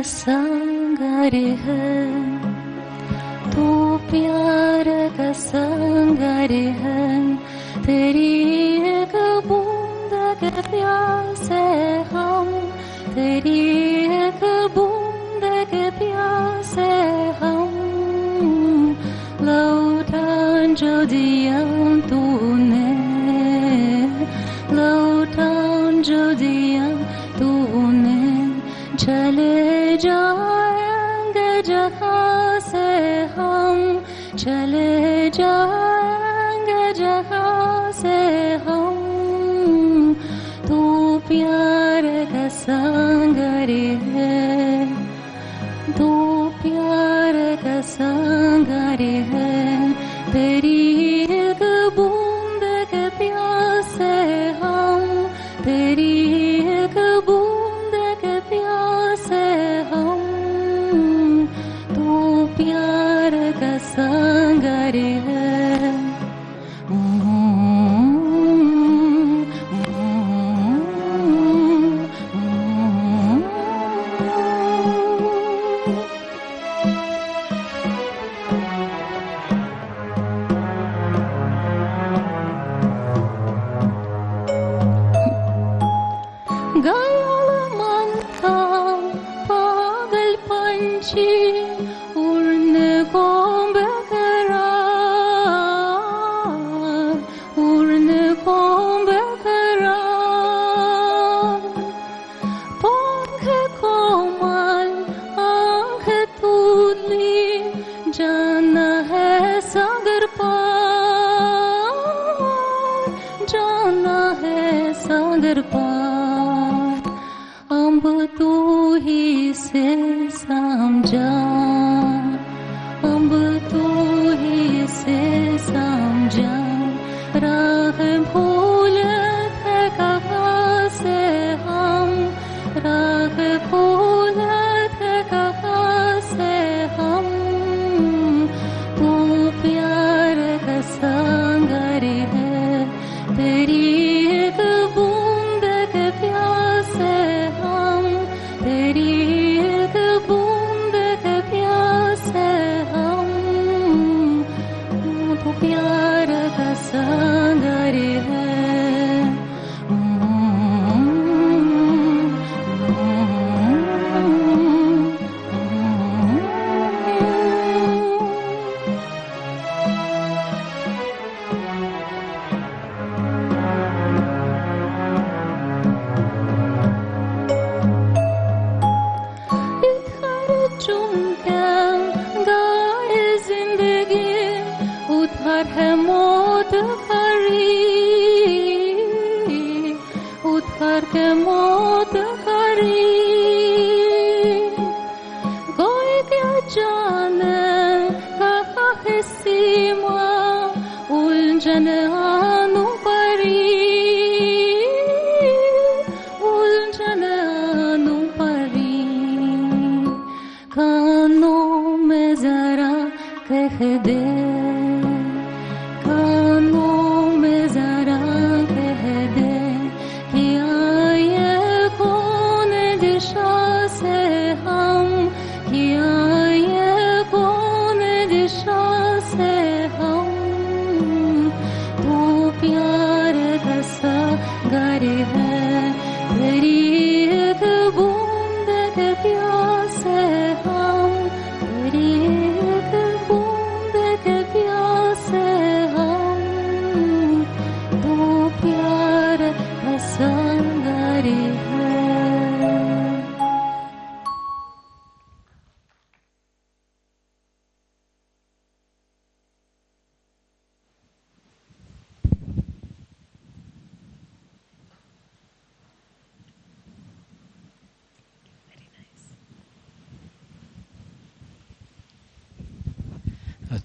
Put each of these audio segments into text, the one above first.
का संगरे है, तू प्यार का संगरे है, तेरी एक बूंद के प्यासे हम, तेरी एक बूंद के प्यासे हम, लौटा जो दिया तूने, लौटा जो दिया तूने, चले जाएंगे जहाँ से हम, चले जाएंगे जहाँ से हम, तू प्यार का संगरे है, तू प्यार का संगरे है, तेरी एक बूंद के प्यासे हम, तेरी एक बूंद के प्यासे हम, तू प्यार का संगरे है।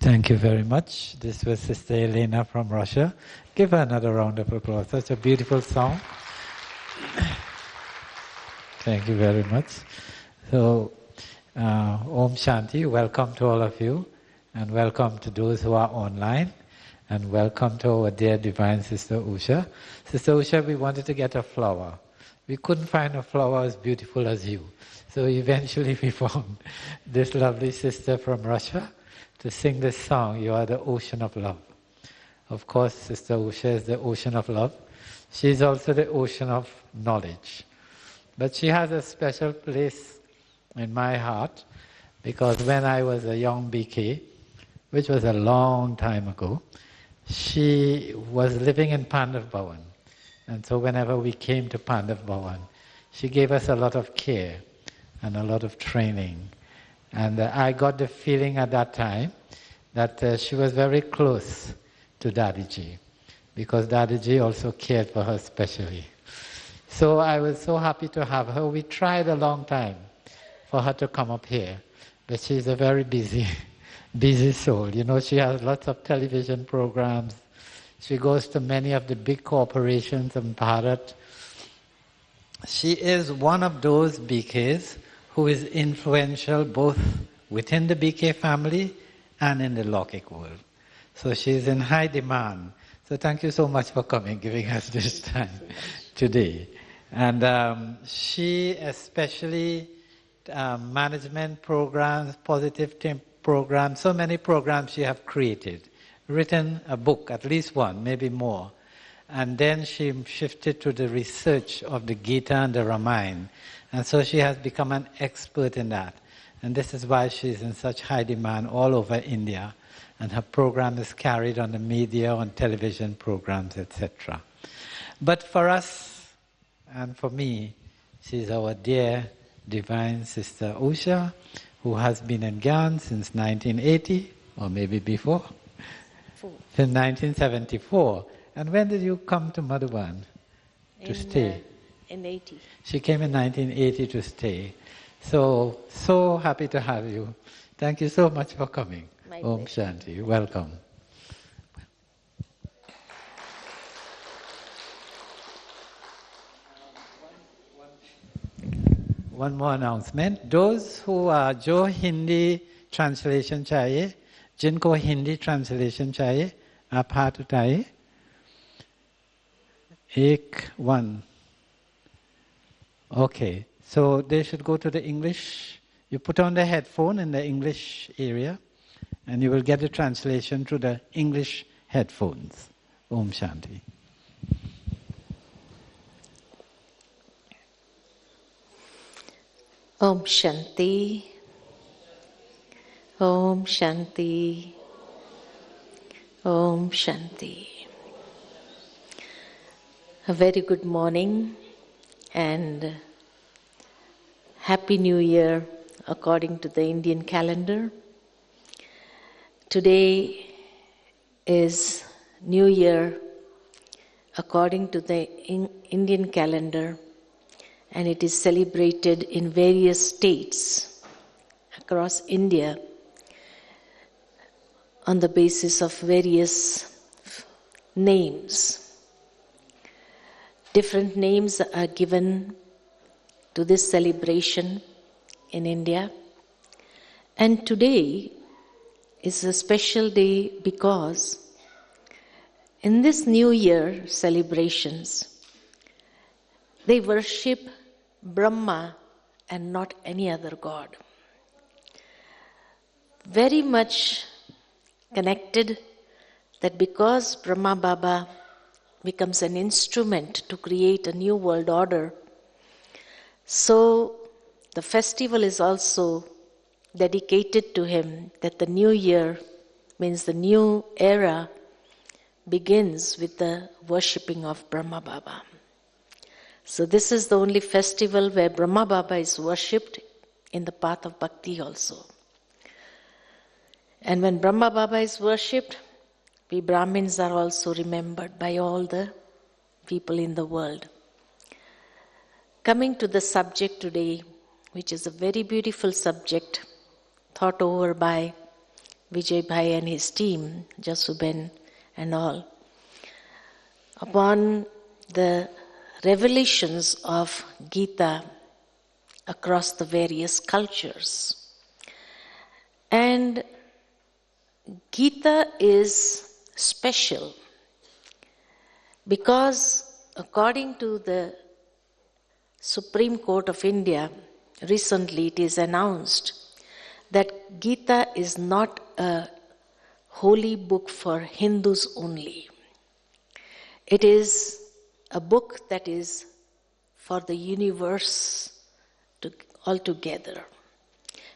Thank you very much. This was Sister Elena from Russia. Give her another round of applause. Such a beautiful song. Thank you very much. So, Om Shanti, welcome to all of you, and welcome to those who are online, and welcome to our dear Divine Sister Usha. Sister Usha, we wanted to get a flower. We couldn't find a flower as beautiful as you. So eventually we found this lovely sister from Russia to sing this song, You Are the Ocean of Love. Of course, Sister Usha is the ocean of love. She is also the ocean of knowledge. But she has a special place in my heart because when I was a young BK, which was a long time ago, she was living in Pandav Bhavan. And so whenever we came to Pandav Bhavan, she gave us a lot of care and a lot of training. And I got the feeling at that time that she was very close to Dadiji, because Dadiji also cared for her specially. So I was so happy to have her. We tried a long time for her to come up here, but she's a very busy soul. You know, she has lots of television programs. She goes to many of the big corporations in Bharat. She is one of those BKs who is influential both within the BK family and in the Lokik world. So she's in high demand. So thank you so much for coming, giving us this time today. And she especially, management programs, positive team programs, so many programs she have created, written a book, at least one, maybe more. And then she shifted to the research of the Gita and the Ramayana. And so she has become an expert in that. And this is why she's in such high demand all over India. And her program is carried on the media, on television programs, etc. But for us, and for me, she's our dear divine Sister Usha, who has been in Gyan since 1980, or maybe before, since 1974. And when did you come to Madhuban to stay? In 80. She came in 1980 to stay. So happy to have you. Thank you so much for coming. My Om pleasure. Shanti. Welcome. One more announcement. Those who are जो Hindi translation चाहिए, जिनको Hindi translation चाहिए, आप हाथ उठाइए. One. Okay, so they should go to the English. You put on the headphone in the English area, and you will get the translation through the English headphones. Om Shanti. Om Shanti. Om Shanti. Om Shanti. A very good morning and Happy New Year according to the Indian calendar. Today is New Year according to the Indian calendar, and it is celebrated in various states across India on the basis of various names. Different names are given to this celebration in India. And today is a special day because in this New Year celebrations, they worship Brahma and not any other god. Very much connected that because Brahma Baba becomes an instrument to create a new world order, so the festival is also dedicated to him, that the new year means the new era begins with the worshipping of Brahma Baba. So this is the only festival where Brahma Baba is worshipped in the path of bhakti also. And when Brahma Baba is worshipped, we Brahmins are also remembered by all the people in the world. Coming to the subject today, which is a very beautiful subject, thought over by Vijay Bhai and his team, Jasuben and all, upon the revelations of Gita across the various cultures. And Gita is special because according to the Supreme Court of India recently it is announced that Gita is not a holy book for Hindus only. It is a book that is for the universe altogether.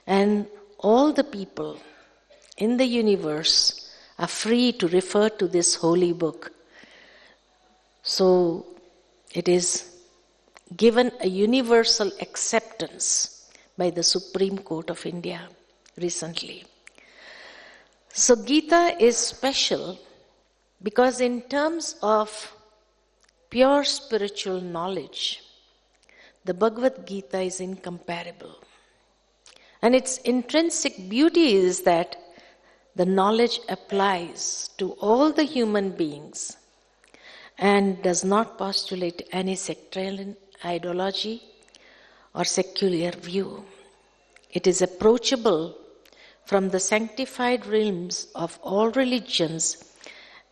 And all the people in the universe are free to refer to this holy book. So it is given a universal acceptance by the Supreme Court of India recently. So Gita is special because in terms of pure spiritual knowledge, the Bhagavad Gita is incomparable. And its intrinsic beauty is that the knowledge applies to all the human beings and does not postulate any sectarian ideology or secular view. It is approachable from the sanctified realms of all religions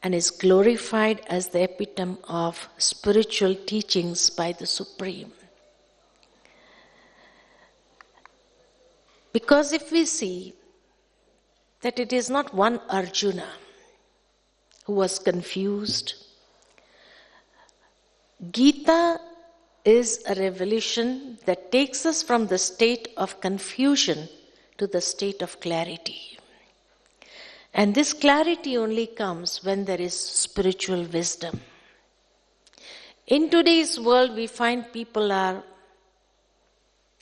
and is glorified as the epitome of spiritual teachings by the Supreme. Because if we see that it is not one Arjuna who was confused, Gita is a revelation that takes us from the state of confusion to the state of clarity. And this clarity only comes when there is spiritual wisdom. In today's world, we find people are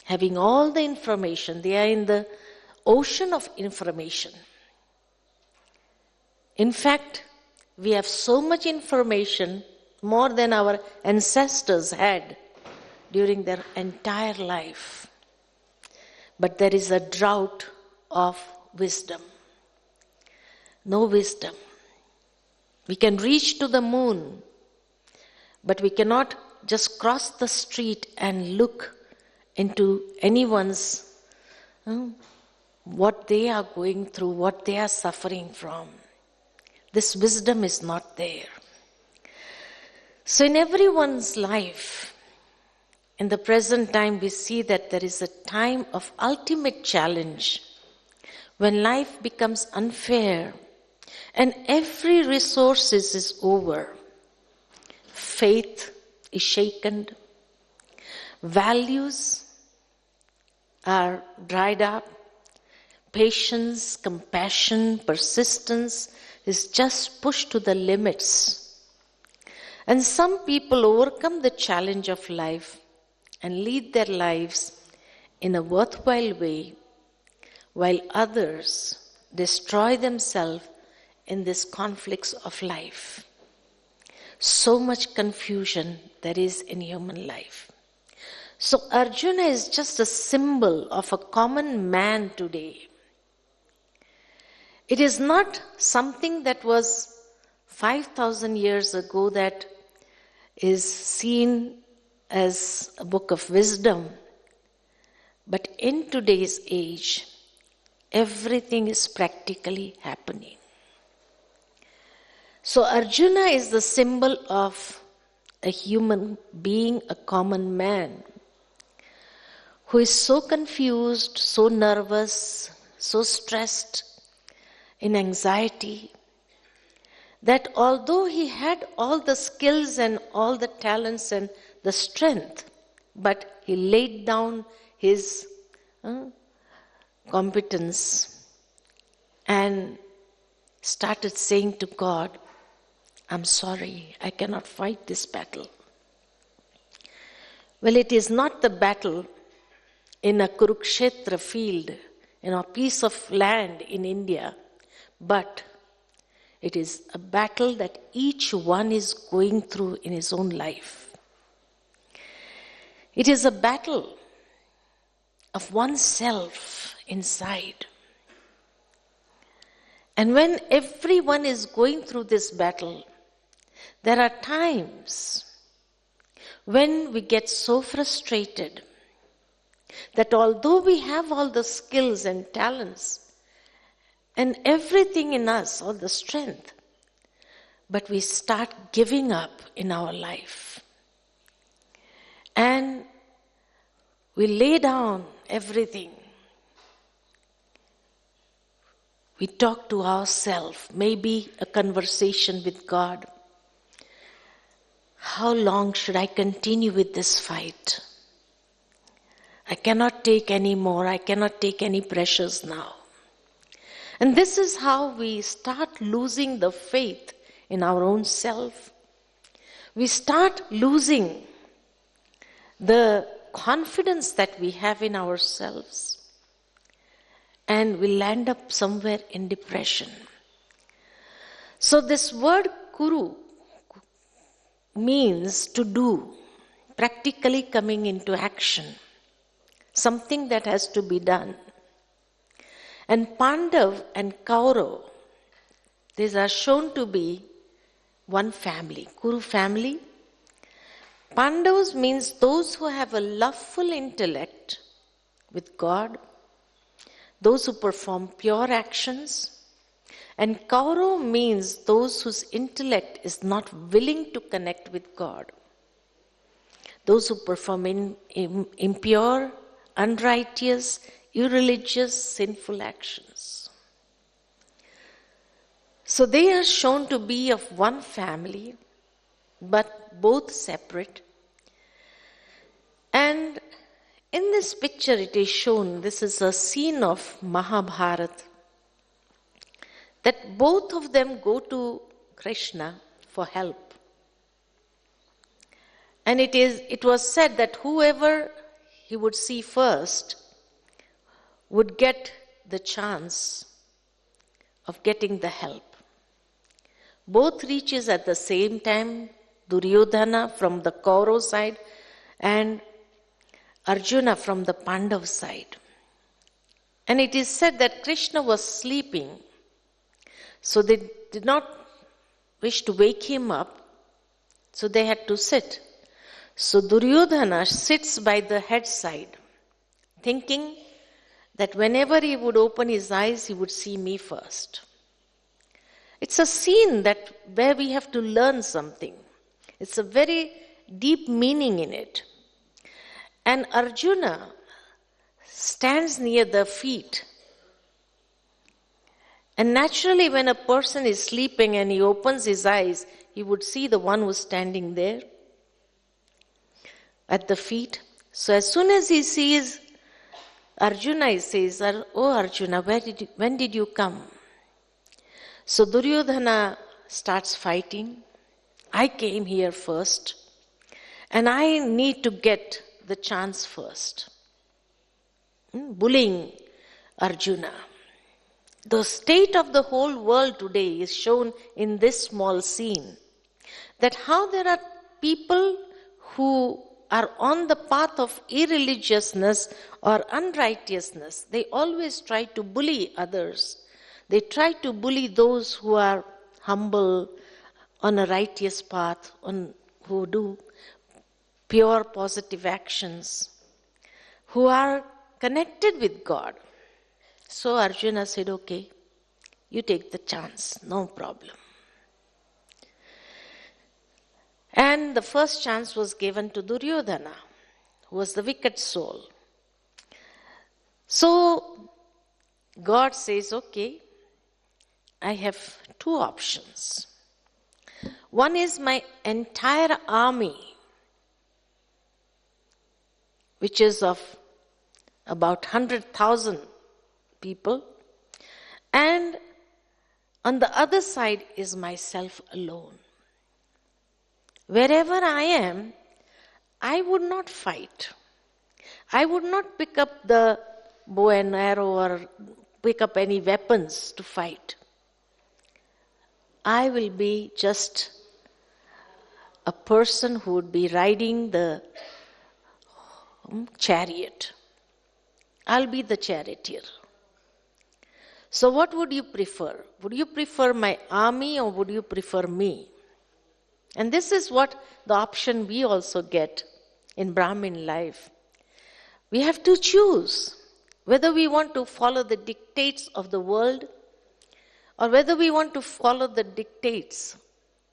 having all the information. They are in the ocean of information. In fact, we have so much information, more than our ancestors had during their entire life. But there is a drought of wisdom. No wisdom. We can reach to the moon, but we cannot just cross the street and look into anyone's, what they are going through, what they are suffering from. This wisdom is not there. So in everyone's life, in the present time, we see that there is a time of ultimate challenge when life becomes unfair and every resource is over. Faith is shaken. Values are dried up. Patience, compassion, persistence is just pushed to the limits. And some people overcome the challenge of life and lead their lives in a worthwhile way, while others destroy themselves in these conflicts of life. So much confusion there is in human life. So Arjuna is just a symbol of a common man today. It is not something that was 5,000 years ago that is seen as a book of wisdom. But in today's age, everything is practically happening. So Arjuna is the symbol of a human being, a common man, who is so confused, so nervous, so stressed, in anxiety, that although he had all the skills and all the talents and the strength, but he laid down his competence and started saying to God, I'm sorry, I cannot fight this battle. Well, it is not the battle in a Kurukshetra field, in a piece of land in India, but it is a battle that each one is going through in his own life. It is a battle of oneself inside. And when everyone is going through this battle, there are times when we get so frustrated that although we have all the skills and talents and everything in us, all the strength, but we start giving up in our life. And we lay down everything. We talk to ourselves, maybe a conversation with God. How long should I continue with this fight? I cannot take any more. I cannot take any pressures now. And this is how we start losing the faith in our own self. We start losing the confidence that we have in ourselves. And we'll end up somewhere in depression. So this word kuru means to do, practically coming into action. Something that has to be done. And Pandav and Kaurav, these are shown to be one family, Kuru family. Pandavas means those who have a loveful intellect with God, those who perform pure actions. And Kaurav means those whose intellect is not willing to connect with God, those who perform impure, unrighteous, irreligious, sinful actions. So they are shown to be of one family, but both separate. And in this picture it is shown, this is a scene of Mahabharata, that both of them go to Krishna for help. And it was said that whoever he would see first would get the chance of getting the help. Both reaches at the same time, Duryodhana from the Kaurav side and Arjuna from the Pandav side. And it is said that Krishna was sleeping, so they did not wish to wake him up, so they had to sit. So Duryodhana sits by the head side, thinking that whenever he would open his eyes, he would see me first. It's a scene where we have to learn something. It's a very deep meaning in it. And Arjuna stands near the feet. And naturally, when a person is sleeping and he opens his eyes, he would see the one who's standing there at the feet. So as soon as he sees Arjuna, he says, "Oh Arjuna, when did you come?" So Duryodhana starts fighting. "I came here first, and I need to get the chance first." Bullying Arjuna. The state of the whole world today is shown in this small scene. That how there are people who are on the path of irreligiousness or unrighteousness. They always try to bully others. They try to bully those who are humble, on a righteous path, who do pure positive actions, who are connected with God. So Arjuna said, "Okay, you take the chance, no problem." And the first chance was given to Duryodhana, who was the wicked soul. So God says, "Okay, I have two options. One is my entire army, which is of about 100,000 people, and on the other side is myself alone. Wherever I am, I would not fight. I would not pick up the bow and arrow or pick up any weapons to fight. I will be just a person who would be riding the chariot. I'll be the charioteer. So what would you prefer? Would you prefer my army or would you prefer me?" And this is what the option we also get in Brahmin life. We have to choose whether we want to follow the dictates of the world or whether we want to follow the dictates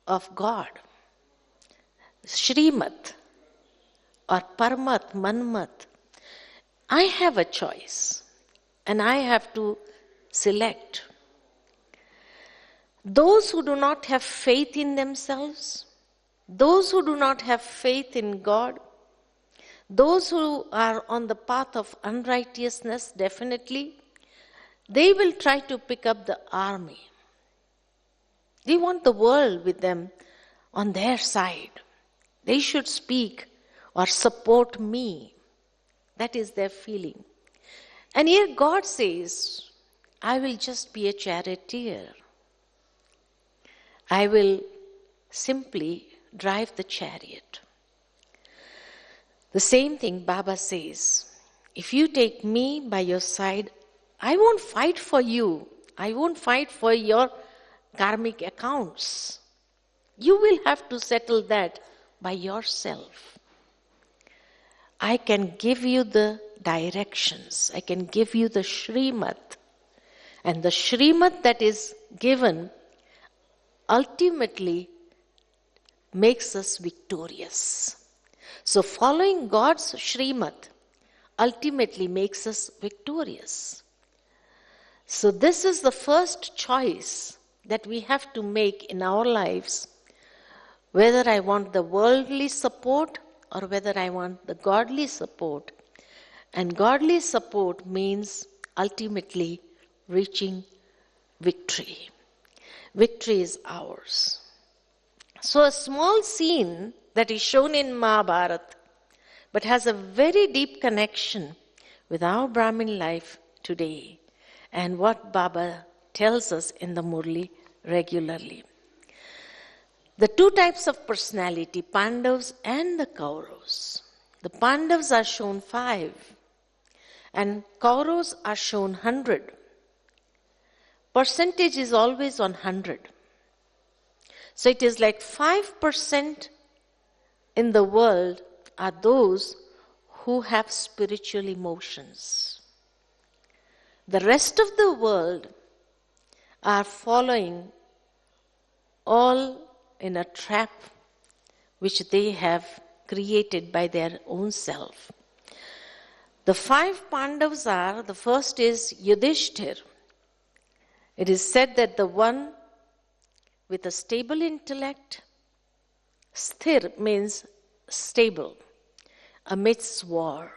of God. Shrimat or Parmat, Manmat. I have a choice and I have to select. Those who do not have faith in themselves, those who do not have faith in God, those who are on the path of unrighteousness, definitely, they will try to pick up the army. They want the world with them on their side. They should speak or support me. That is their feeling. And here God says, I will just be a charioteer. I will simply drive the chariot. The same thing Baba says, if you take me by your side, I won't fight for you. I won't fight for your karmic accounts. You will have to settle that by yourself. I can give you the directions. I can give you the Srimad. And the Srimad that is given ultimately makes us victorious. So following God's Srimad ultimately makes us victorious. So this is the first choice that we have to make in our lives, whether I want the worldly support or whether I want the godly support. And godly support means ultimately reaching victory. Victory is ours. So a small scene that is shown in Mahabharata, but has a very deep connection with our Brahmin life today and what Baba tells us in the Murli regularly. The two types of personality, Pandavas and the Kauravas. The Pandavas are shown 5 and Kauravas are shown 100. Percentage is always on 100. So it is like 5% in the world are those who have spiritual emotions. The rest of the world are following all in a trap which they have created by their own self. The 5 Pandavas are, the first is Yudhishthir. It is said that the one with a stable intellect, sthir means stable, amidst war,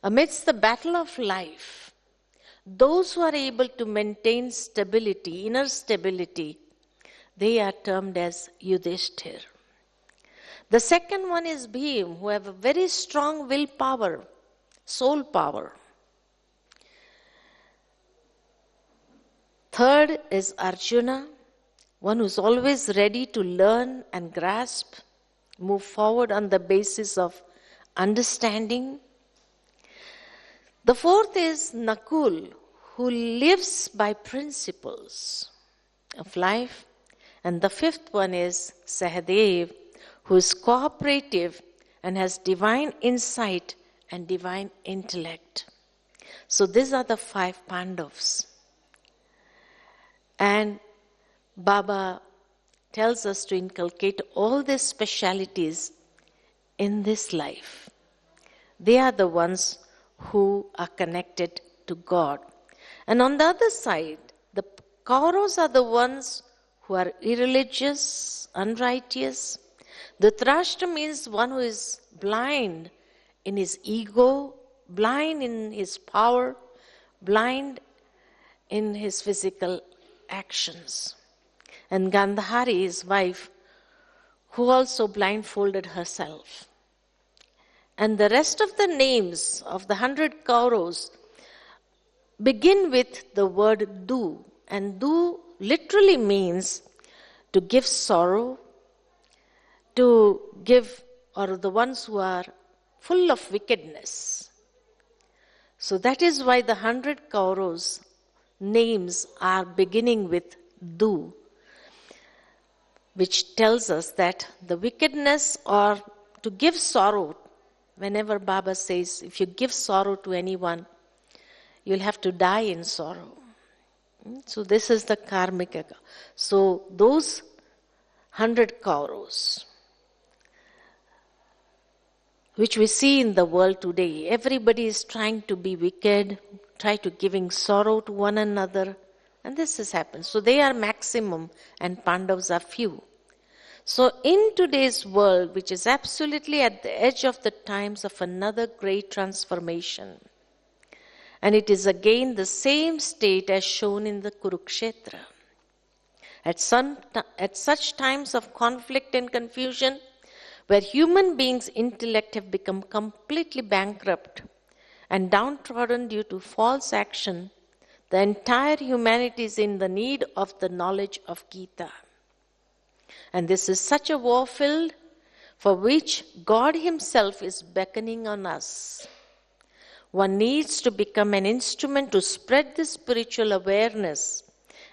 amidst the battle of life, those who are able to maintain stability, inner stability, they are termed as Yudhishthir. The second one is Bhim, who have a very strong willpower, soul power. Third is Arjuna, one who is always ready to learn and grasp, move forward on the basis of understanding. The fourth is Nakul, who lives by principles of life. And the fifth one is Sahadev, who is cooperative and has divine insight and divine intellect. So these are the 5 Pandavas. And Baba tells us to inculcate all these specialities in this life. They are the ones who are connected to God. And on the other side, the Kauravas are the ones who are irreligious, unrighteous. Dhritarashtra means one who is blind in his ego, blind in his power, blind in his physical actions. And Gandhari, his wife, who also blindfolded herself. And the rest of the names of the 100 Kauravas begin with the word du. And du literally means to give sorrow, to give, or the ones who are full of wickedness. So that is why the 100 Kauravas names are beginning with du, which tells us that the wickedness or to give sorrow, whenever Baba says, if you give sorrow to anyone, you'll have to die in sorrow. So this is the karmic. So those 100 Kauravas which we see in the world today. Everybody is trying to be wicked, try to giving sorrow to one another, and this has happened. So they are maximum and Pandavas are few. So in today's world, which is absolutely at the edge of the times of another great transformation, and it is again the same state as shown in the Kurukshetra. At such times of conflict and confusion, where human beings' intellect have become completely bankrupt and downtrodden due to false action, the entire humanity is in the need of the knowledge of Gita. And this is such a war field for which God Himself is beckoning on us. One needs to become an instrument to spread this spiritual awareness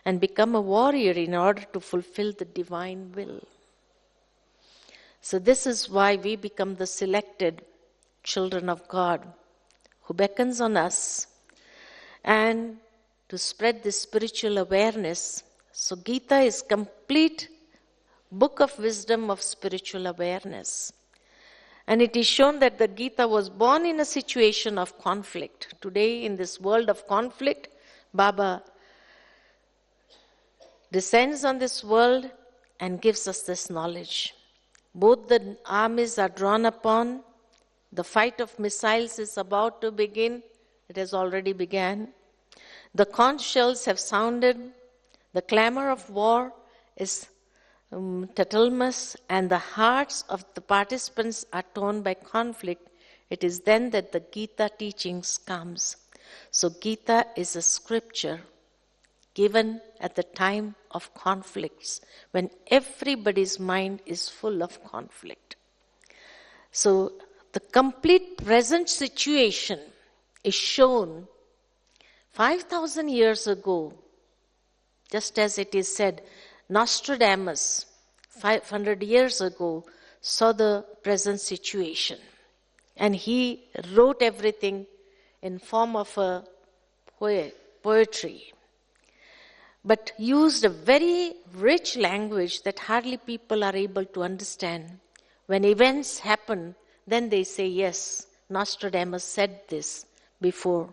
and become a warrior in order to fulfill the divine will. So this is why we become the selected children of God, who beckons on us and to spread this spiritual awareness. So Gita is complete book of wisdom of spiritual awareness. And it is shown that the Gita was born in a situation of conflict. Today, in this world of conflict, Baba descends on this world and gives us this knowledge. Both the armies are drawn upon. The fight of missiles is about to begin. It has already begun. The conch shells have sounded. The clamor of war is tatalmas, and the hearts of the participants are torn by conflict. It is then that the Gita teachings comes. So Gita is a scripture given at the time of conflicts, when everybody's mind is full of conflict. So the complete present situation is shown 5,000 years ago, just as it is said, Nostradamus, 500 years ago, saw the present situation. And he wrote everything in form of a poetry, but used a very rich language that hardly people are able to understand. When events happen, then they say, yes, Nostradamus said this before,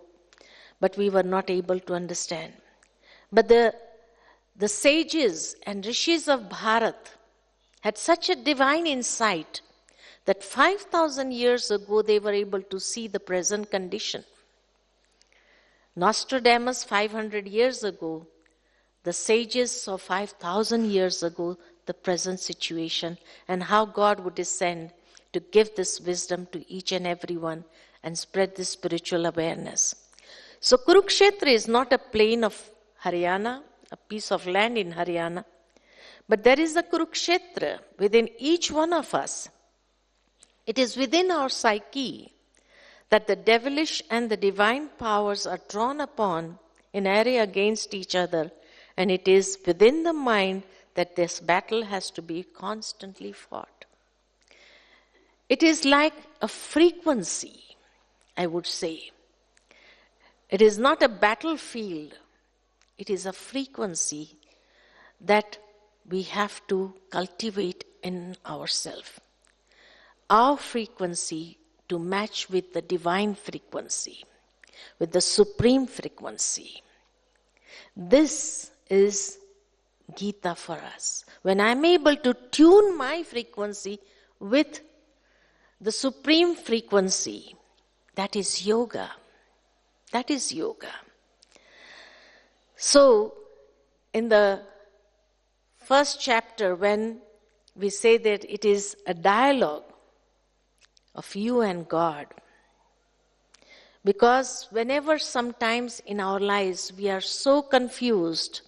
but we were not able to understand. But the sages and rishis of Bharat had such a divine insight that 5,000 years ago they were able to see the present condition. Nostradamus 500 years ago, the sages saw 5,000 years ago the present situation and how God would descend to give this wisdom to each and every one and spread this spiritual awareness. So Kurukshetra is not a plain of Haryana, a piece of land in Haryana, but there is a Kurukshetra within each one of us. It is within our psyche that the devilish and the divine powers are drawn upon in array against each other, and it is within the mind that this battle has to be constantly fought. It is like a frequency, I would say. It is not a battlefield. It is a frequency that we have to cultivate in ourselves. Our frequency to match with the divine frequency, with the supreme frequency. This is Gita for us. When I'm able to tune my frequency with the supreme frequency, that is yoga. That is yoga. So, in the first chapter, when we say that it is a dialogue of you and God, because whenever sometimes in our lives we are so confused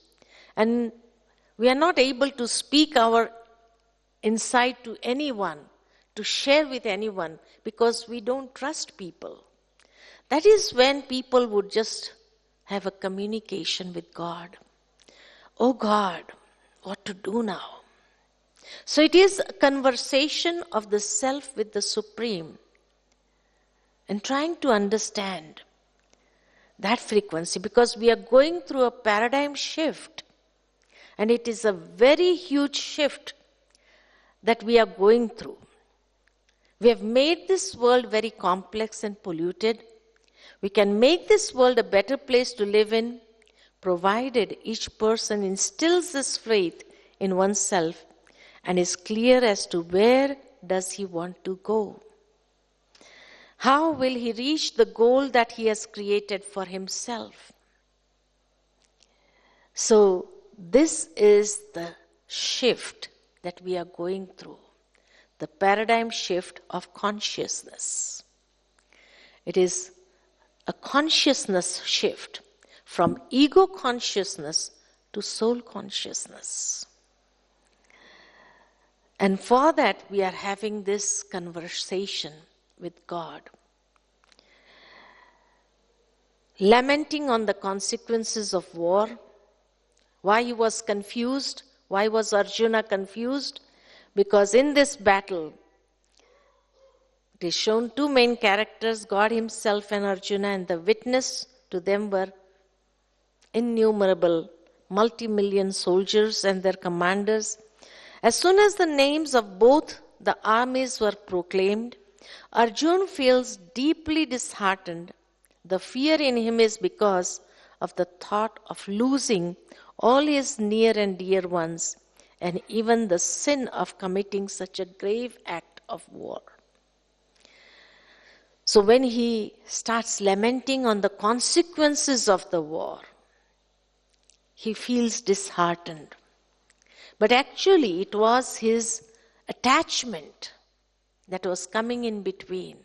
and we are not able to speak our insight to anyone, to share with anyone, because we don't trust people, that is when people would just have a communication with God. Oh God, what to do now? So it is a conversation of the self with the Supreme and trying to understand that frequency, because we are going through a paradigm shift, and it is a very huge shift that we are going through. We have made this world very complex and polluted. We can make this world a better place to live in, provided each person instills this faith in oneself and is clear as to where does he want to go. How will he reach the goal that he has created for himself? So this is the shift that we are going through, the paradigm shift of consciousness. It is a consciousness shift from ego consciousness to soul consciousness. And for that, we are having this conversation with God. Lamenting on the consequences of war. Why he was confused? Why was Arjuna confused? Because in this battle, it is shown two main characters, God himself and Arjuna, and the witness to them were innumerable, multi-million soldiers and their commanders. As soon as the names of both the armies were proclaimed, Arjuna feels deeply disheartened. The fear in him is because of the thought of losing all his near and dear ones, and even the sin of committing such a grave act of war. So when he starts lamenting on the consequences of the war, he feels disheartened. But actually it was his attachment that was coming in between.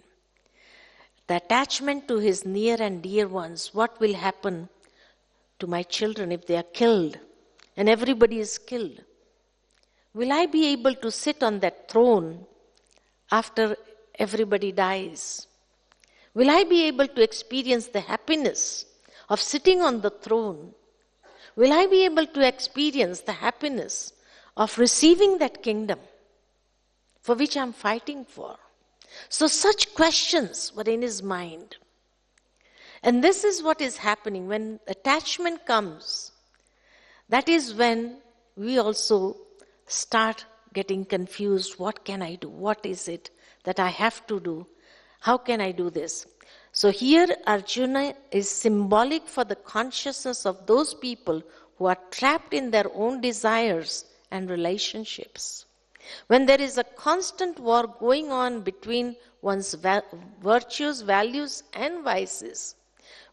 The attachment to his near and dear ones. What will happen to my children if they are killed and everybody is killed? Will I be able to sit on that throne after everybody dies? Will I be able to experience the happiness of sitting on the throne? Will I be able to experience the happiness of receiving that kingdom for which I'm fighting for? So such questions were in his mind. And this is what is happening when attachment comes. That is when we also start getting confused. What can I do? What is it that I have to do? How can I do this? So here Arjuna is symbolic for the consciousness of those people who are trapped in their own desires and relationships. When there is a constant war going on between one's virtues, values, and vices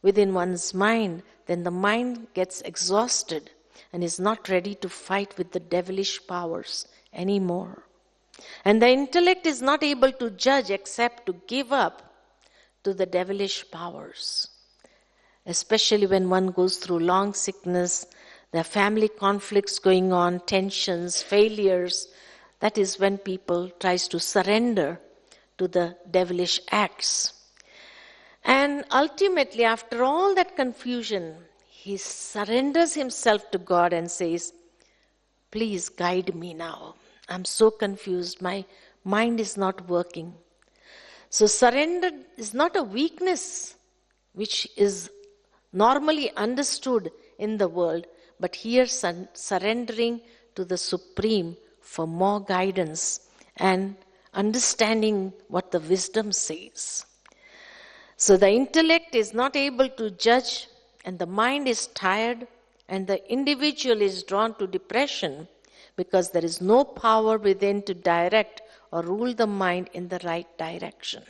within one's mind, then the mind gets exhausted and is not ready to fight with the devilish powers anymore. And the intellect is not able to judge except to give up to the devilish powers. Especially when one goes through long sickness, there are family conflicts going on, tensions, failures. That is when people tries to surrender to the devilish acts. And ultimately, after all that confusion, he surrenders himself to God and says, please guide me now. I'm so confused. My mind is not working. So surrender is not a weakness which is normally understood in the world, but here surrendering to the Supreme for more guidance and understanding what the wisdom says. So the intellect is not able to judge and the mind is tired and the individual is drawn to depression because there is no power within to direct or rule the mind in the right direction.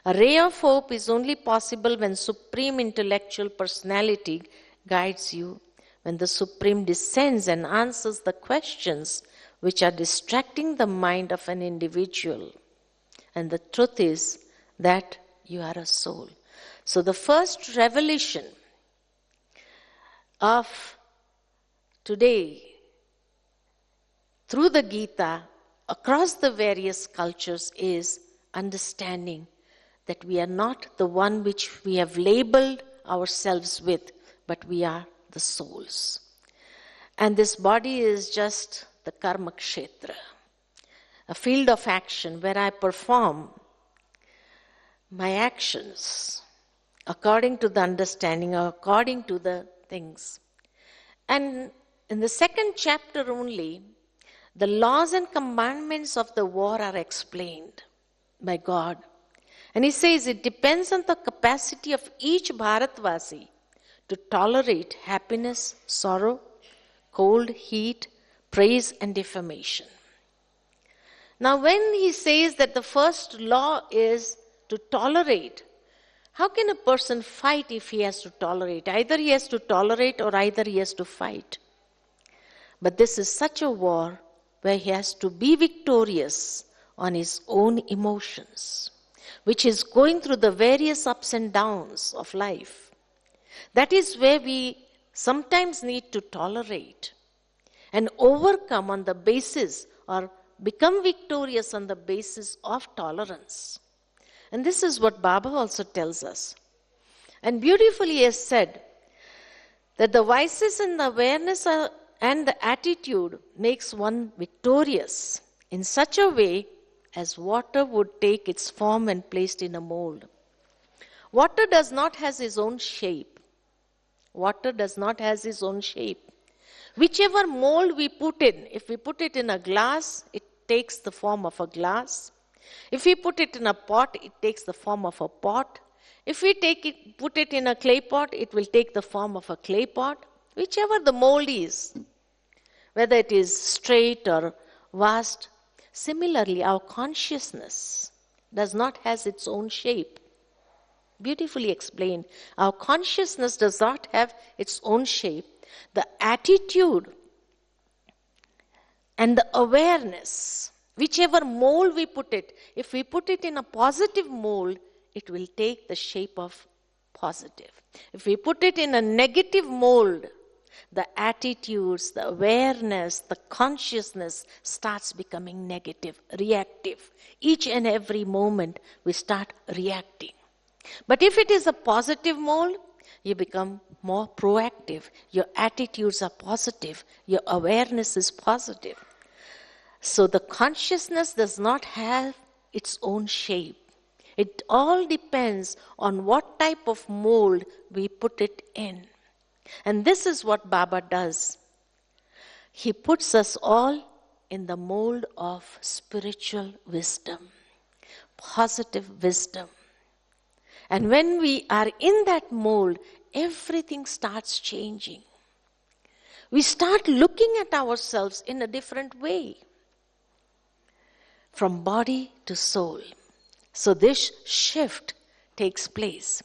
A ray of hope is only possible when Supreme Intellectual Personality guides you, when the Supreme descends and answers the questions which are distracting the mind of an individual. And the truth is that you are a soul. So the first revelation of today through the Gita across the various cultures is understanding that we are not the one which we have labeled ourselves with, but we are the souls. And this body is just the Kurukshetra, a field of action where I perform my actions according to the understanding or according to the things. And in the second chapter only, the laws and commandments of the war are explained. by God. And he says it depends on the capacity of each Bharatvasi to tolerate happiness, sorrow, cold, heat, praise and defamation. Now when he says that the first law is to tolerate, how can a person fight if he has to tolerate? Either he has to tolerate or either he has to fight. But this is such a war where he has to be victorious on his own emotions, which is going through the various ups and downs of life. That is where we sometimes need to tolerate and overcome on the basis or become victorious on the basis of tolerance. And this is what Baba also tells us. And beautifully he has said that the vices and the awareness and the attitude makes one victorious in such a way as water would take its form when placed in a mold. Water does not have its own shape. Water does not have its own shape. Whichever mold we put in, if we put it in a glass, it takes the form of a glass. If we put it in a pot, it takes the form of a pot. If we put it in a clay pot, it will take the form of a clay pot. Whichever the mold is, whether it is straight or vast. Similarly, our consciousness does not have its own shape. Beautifully explained. Our consciousness does not have its own shape. The attitude and the awareness, whichever mold we put it, if we put it in a positive mold, it will take the shape of positive. If we put it in a negative mold, the attitudes, the awareness, the consciousness starts becoming negative, reactive. Each and every moment we start reacting. But if it is a positive mold, you become more proactive. Your attitudes are positive. Your awareness is positive. So the consciousness does not have its own shape. It all depends on what type of mold we put it in. And this is what Baba does. He puts us all in the mold of spiritual wisdom, positive wisdom. And when we are in that mold, everything starts changing. We start looking at ourselves in a different way, from body to soul. So this shift takes place.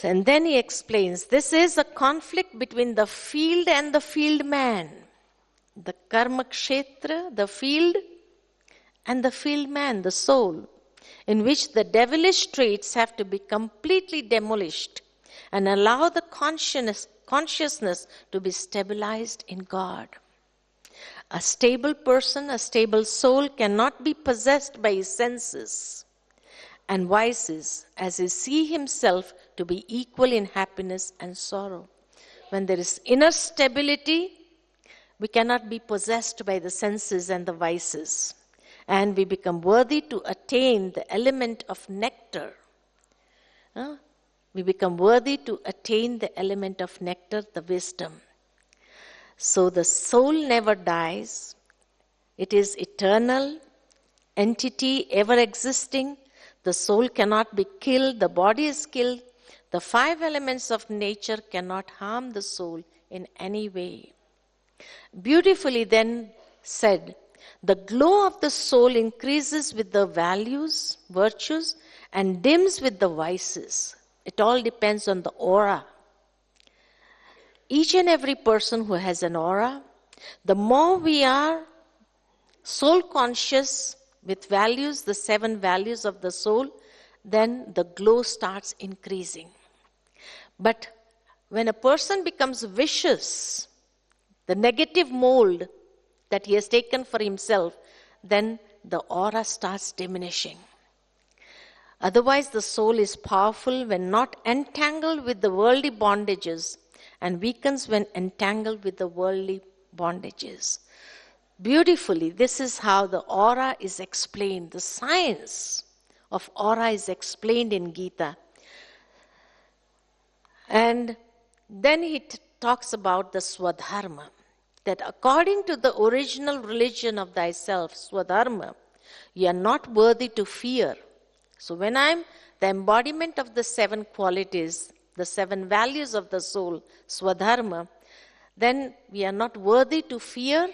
And then he explains, this is a conflict between the field and the field man. The Kurukshetra, the field, and the field man, the soul, in which the devilish traits have to be completely demolished and allow the consciousness to be stabilized in God. A stable person, a stable soul cannot be possessed by his senses and vices as he sees himself to be equal in happiness and sorrow. When there is inner stability, we cannot be possessed by the senses and the vices. And we become worthy to attain the element of nectar. We become worthy to attain the element of nectar, the wisdom. So the soul never dies. It is eternal, entity, ever existing. The soul cannot be killed, the body is killed. The 5 elements of nature cannot harm the soul in any way. Beautifully then said, the glow of the soul increases with the values, virtues, and dims with the vices. It all depends on the aura. Each and every person who has an aura, the more we are soul conscious with values, the 7 values of the soul, then the glow starts increasing. But when a person becomes vicious, the negative mold that he has taken for himself, then the aura starts diminishing. Otherwise, the soul is powerful when not entangled with the worldly bondages and weakens when entangled with the worldly bondages. Beautifully, this is how the aura is explained. The science of aura is explained in Gita. And then he talks about the Swadharma, that according to the original religion of thyself, Swadharma, You are not worthy to fear. So when I'm the embodiment of the 7 qualities, the 7 values of the soul, Swadharma, then we are not worthy to fear,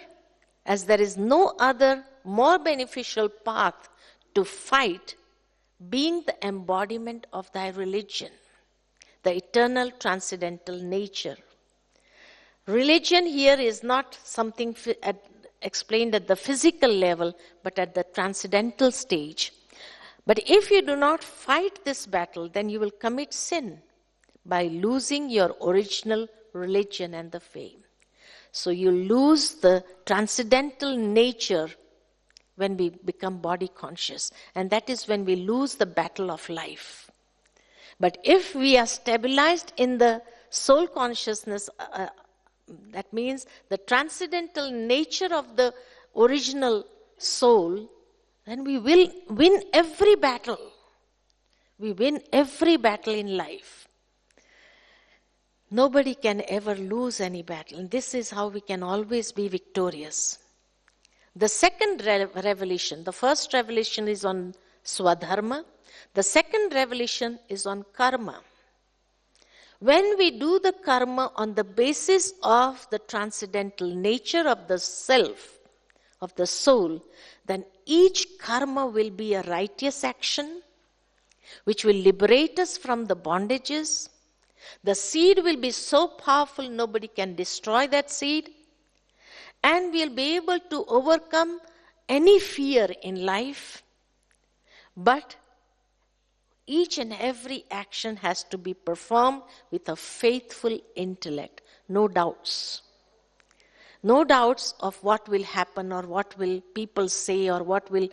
as there is no other more beneficial path to fight, being the embodiment of thy religion, the eternal transcendental nature. Religion here is not something explained at the physical level, but at the transcendental stage. But if you do not fight this battle, then you will commit sin by losing your original religion and the fame. So you lose the transcendental nature when we become body conscious. And that is when we lose the battle of life. But if we are stabilized in the soul consciousness, that means the transcendental nature of the original soul, then we will win every battle. We win every battle in life. Nobody can ever lose any battle. And this is how we can always be victorious. The second revelation, the first revelation is on Swadharma. The second revelation is on karma. When we do the karma on the basis of the transcendental nature of the self, of the soul, then each karma will be a righteous action, which will liberate us from the bondages. The seed will be so powerful, nobody can destroy that seed. And we'll be able to overcome any fear in life. But each and every action has to be performed with a faithful intellect. No doubts. No doubts of what will happen or what will people say or what will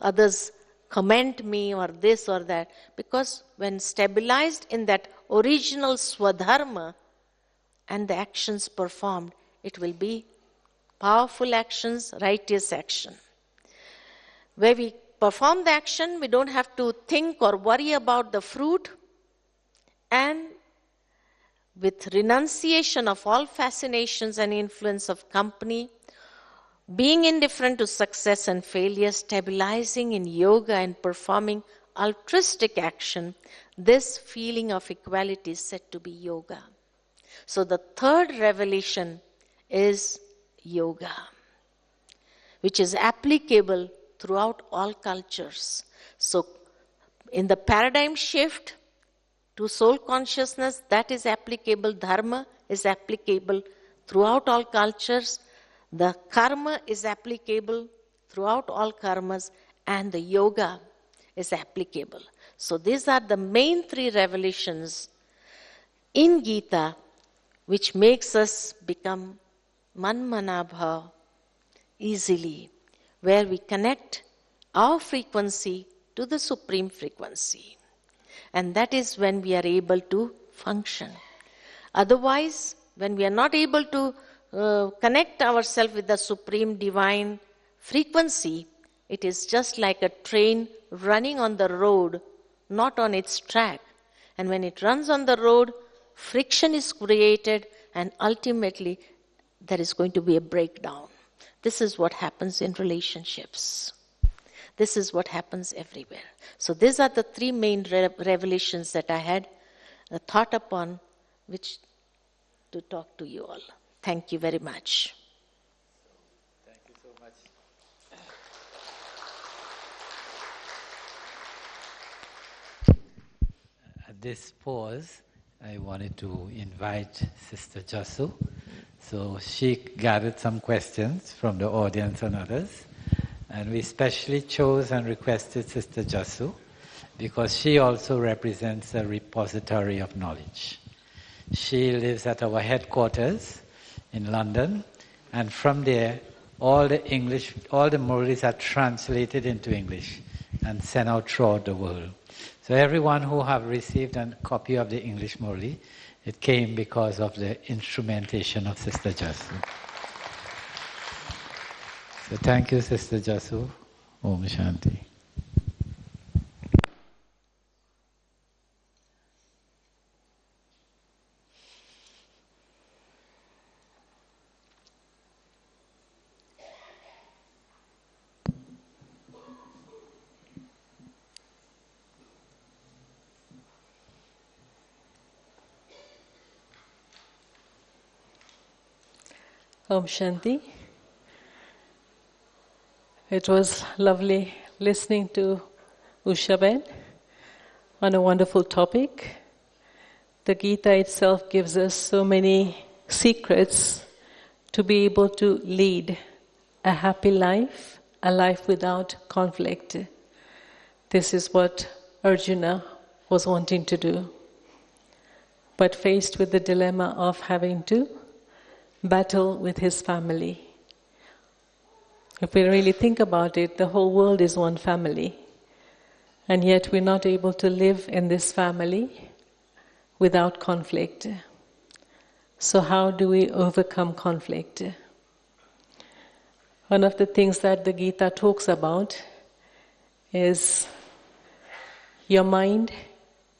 others comment me or this or that. Because when stabilized in that original Swadharma and the actions performed, it will be powerful actions, righteous action. Where we perform the action, we don't have to think or worry about the fruit. And with renunciation of all fascinations and influence of company, being indifferent to success and failure, stabilizing in yoga and performing altruistic action, this feeling of equality is said to be yoga. So the third revelation is yoga, which is applicable throughout all cultures. So in the paradigm shift to soul consciousness, that is applicable. Dharma is applicable throughout all cultures. The karma is applicable throughout all karmas, and the yoga is applicable. So these are the main 3 revelations in Gita, which makes us become manmanabha easily, where we connect our frequency to the supreme frequency. And that is when we are able to function. Otherwise, when we are not able to connect ourselves with the supreme divine frequency, it is just like a train running on the road, not on its track. And when it runs on the road, friction is created, and ultimately there is going to be a breakdown. This is what happens in relationships. This is what happens everywhere. So these are the 3 main revelations that I had thought upon, which to talk to you all. Thank you very much. Thank you so much. At this pause, I wanted to invite Sister Jasu. So she gathered some questions from the audience and others. And we specially chose and requested Sister Jasu because she also represents a repository of knowledge. She lives at our headquarters in London, and from there, all the Muralis are translated into English and sent out throughout the world. So everyone who have received a copy of the English Murali, it came because of the instrumentation of Sister Jasu. So thank you, Sister Jasu. Om Shanti. Om Shanti. It was lovely listening to Usha Ben on a wonderful topic. The Gita itself gives us so many secrets to be able to lead a happy life, a life without conflict. This is what Arjuna was wanting to do, but faced with the dilemma of having to battle with his family. If we really think about it, the whole world is one family, and yet we're not able to live in this family without conflict. So how do we overcome conflict? One of the things that the Gita talks about is your mind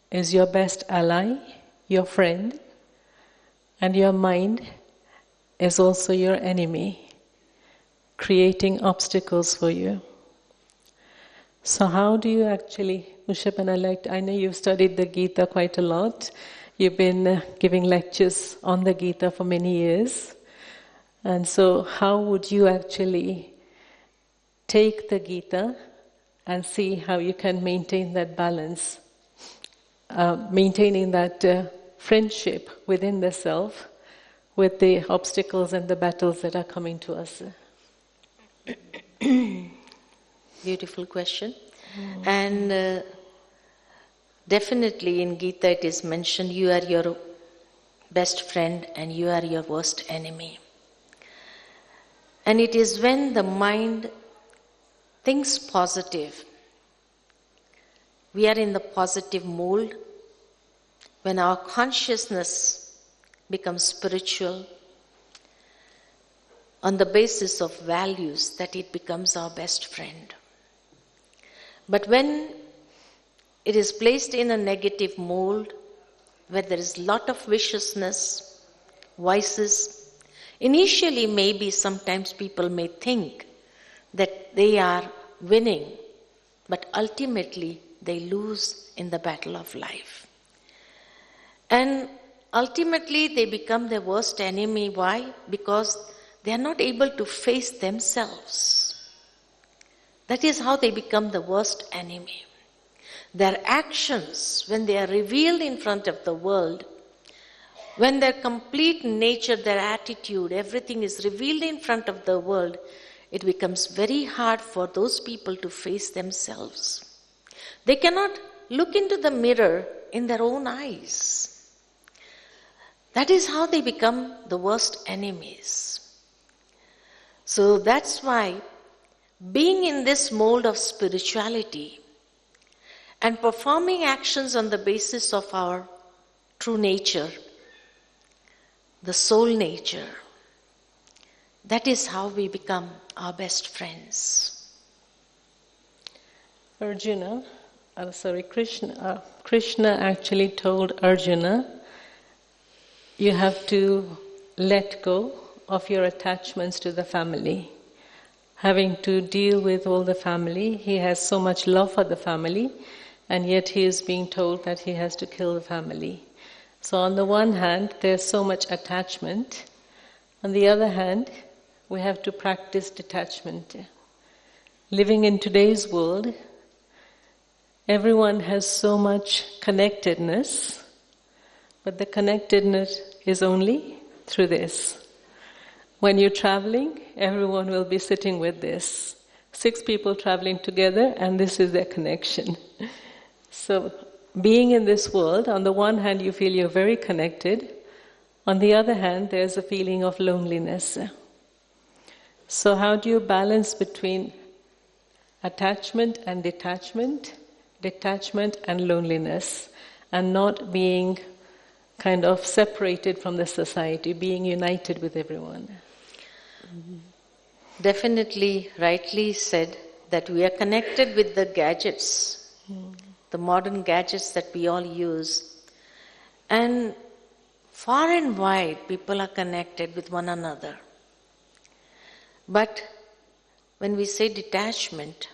is your best ally, your friend, and your mind is also your enemy, creating obstacles for you. So how do you actually, Usha, I know you've studied the Gita quite a lot. You've been giving lectures on the Gita for many years. And so how would you actually take the Gita and see how you can maintain that balance, maintaining that friendship within the self with the obstacles and the battles that are coming to us? Beautiful question. And definitely in Gita it is mentioned, you are your best friend and you are your worst enemy. And it is when the mind thinks positive, we are in the positive mold, when our consciousness becomes spiritual, on the basis of values, that it becomes our best friend. But when it is placed in a negative mold, where there is a lot of viciousness, vices, initially maybe sometimes people may think that they are winning, but ultimately they lose in the battle of life. And ultimately they become their worst enemy. Why? Because they are not able to face themselves. That is how they become the worst enemy. Their actions, when they are revealed in front of the world, when their complete nature, their attitude, everything is revealed in front of the world, it becomes very hard for those people to face themselves. They cannot look into the mirror in their own eyes. That is how they become the worst enemies. So that's why being in this mold of spirituality and performing actions on the basis of our true nature, the soul nature, that is how we become our best friends. Krishna actually told Arjuna, you have to let go of your attachments to the family. Having to deal with all the family, he has so much love for the family, and yet he is being told that he has to kill the family. So on the one hand, there's so much attachment. On the other hand, we have to practice detachment. Living in today's world, everyone has so much connectedness, but the connectedness is only through this. When you're traveling, everyone will be sitting with this. 6 people traveling together, and this is their connection. So, being in this world, on the one hand you feel you're very connected, on the other hand there's a feeling of loneliness. So how do you balance between attachment and detachment and loneliness, and not being kind of separated from the society, being united with everyone? Definitely, rightly said, that we are connected with the gadgets, the modern gadgets that we all use. And far and wide, people are connected with one another. But when we say detachment,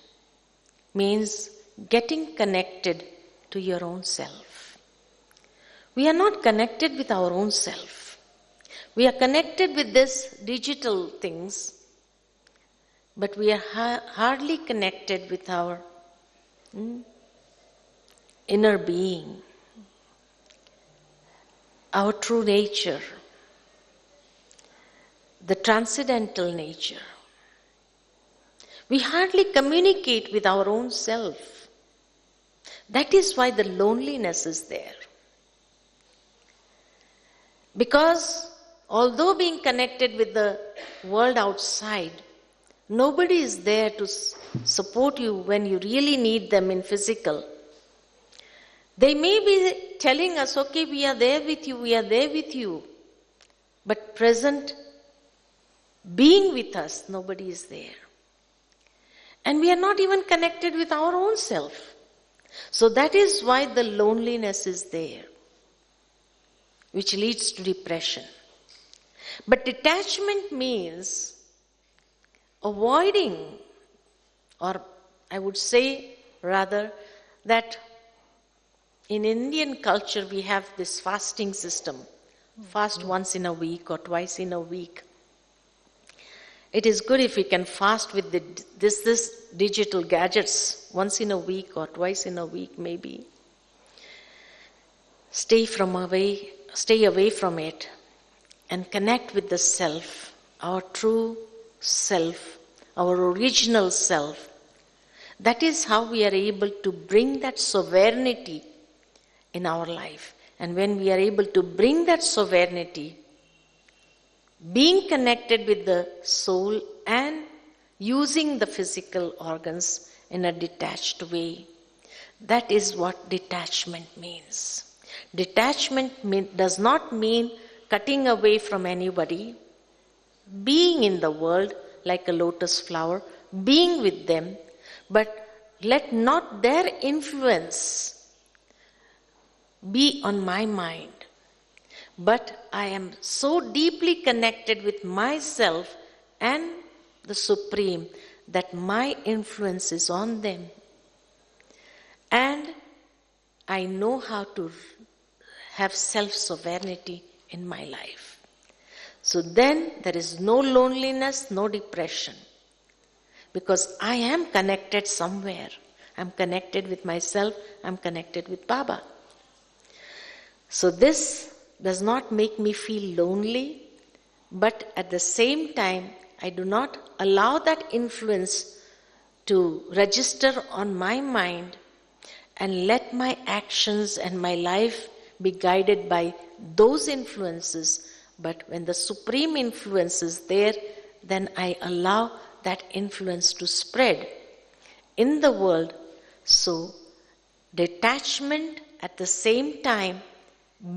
means getting connected to your own self. We are not connected with our own self. We are connected with these digital things, but we are hardly connected with our inner being, our true nature, the transcendental nature. We hardly communicate with our own self. That is why the loneliness is there. Because although being connected with the world outside, nobody is there to support you when you really need them in physical. They may be telling us, okay, we are there with you, we are there with you. But present, being with us, nobody is there. And we are not even connected with our own self. So that is why the loneliness is there, which leads to depression. But detachment means avoiding, or I would say rather that in Indian culture we have this fasting system. Fast once in a week or twice in a week. It is good if we can fast with this digital gadgets once in a week or twice in a week maybe. Stay away from it and connect with the self, our true self, our original self. That is how we are able to bring that sovereignty in our life. And when we are able to bring that sovereignty, being connected with the soul and using the physical organs in a detached way, that is what detachment means. Detachment does not mean cutting away from anybody, being in the world like a lotus flower, being with them, but let not their influence be on my mind. But I am so deeply connected with myself and the Supreme that my influence is on them. And I know how to have self-sovereignty in my life. So then there is no loneliness, no depression. Because I am connected somewhere. I'm connected with myself, I'm connected with Baba. So this does not make me feel lonely, but at the same time, I do not allow that influence to register on my mind and let my actions and my life be guided by those influences. But when the supreme influence is there, then I allow that influence to spread in the world. So, detachment at the same time,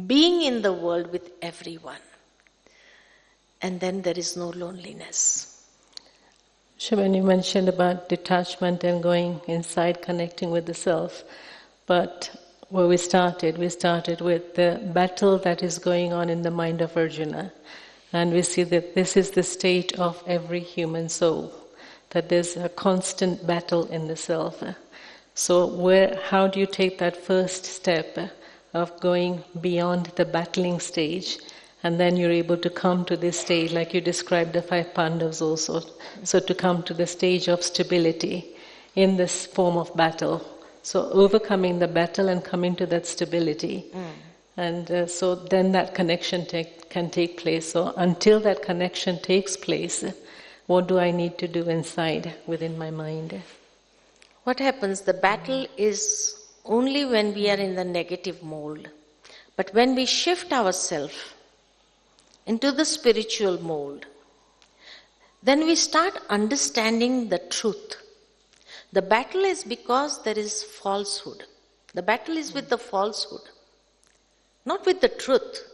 being in the world with everyone. And then there is no loneliness. So when you mentioned about detachment and going inside, connecting with the self, but where we started with the battle that is going on in the mind of Arjuna. And we see that this is the state of every human soul, that there's a constant battle in the self. So how do you take that first step of going beyond the battling stage, and then you're able to come to this stage, like you described the 5 Pandavas also, so to come to the stage of stability in this form of battle. So overcoming the battle and coming to that stability. And so then that connection can take place. So until that connection takes place, what do I need to do inside, within my mind? What happens? The battle is only when we are in the negative mold. But when we shift ourselves into the spiritual mold, then we start understanding the truth. The battle is because there is falsehood. The battle is with the falsehood, not with the truth.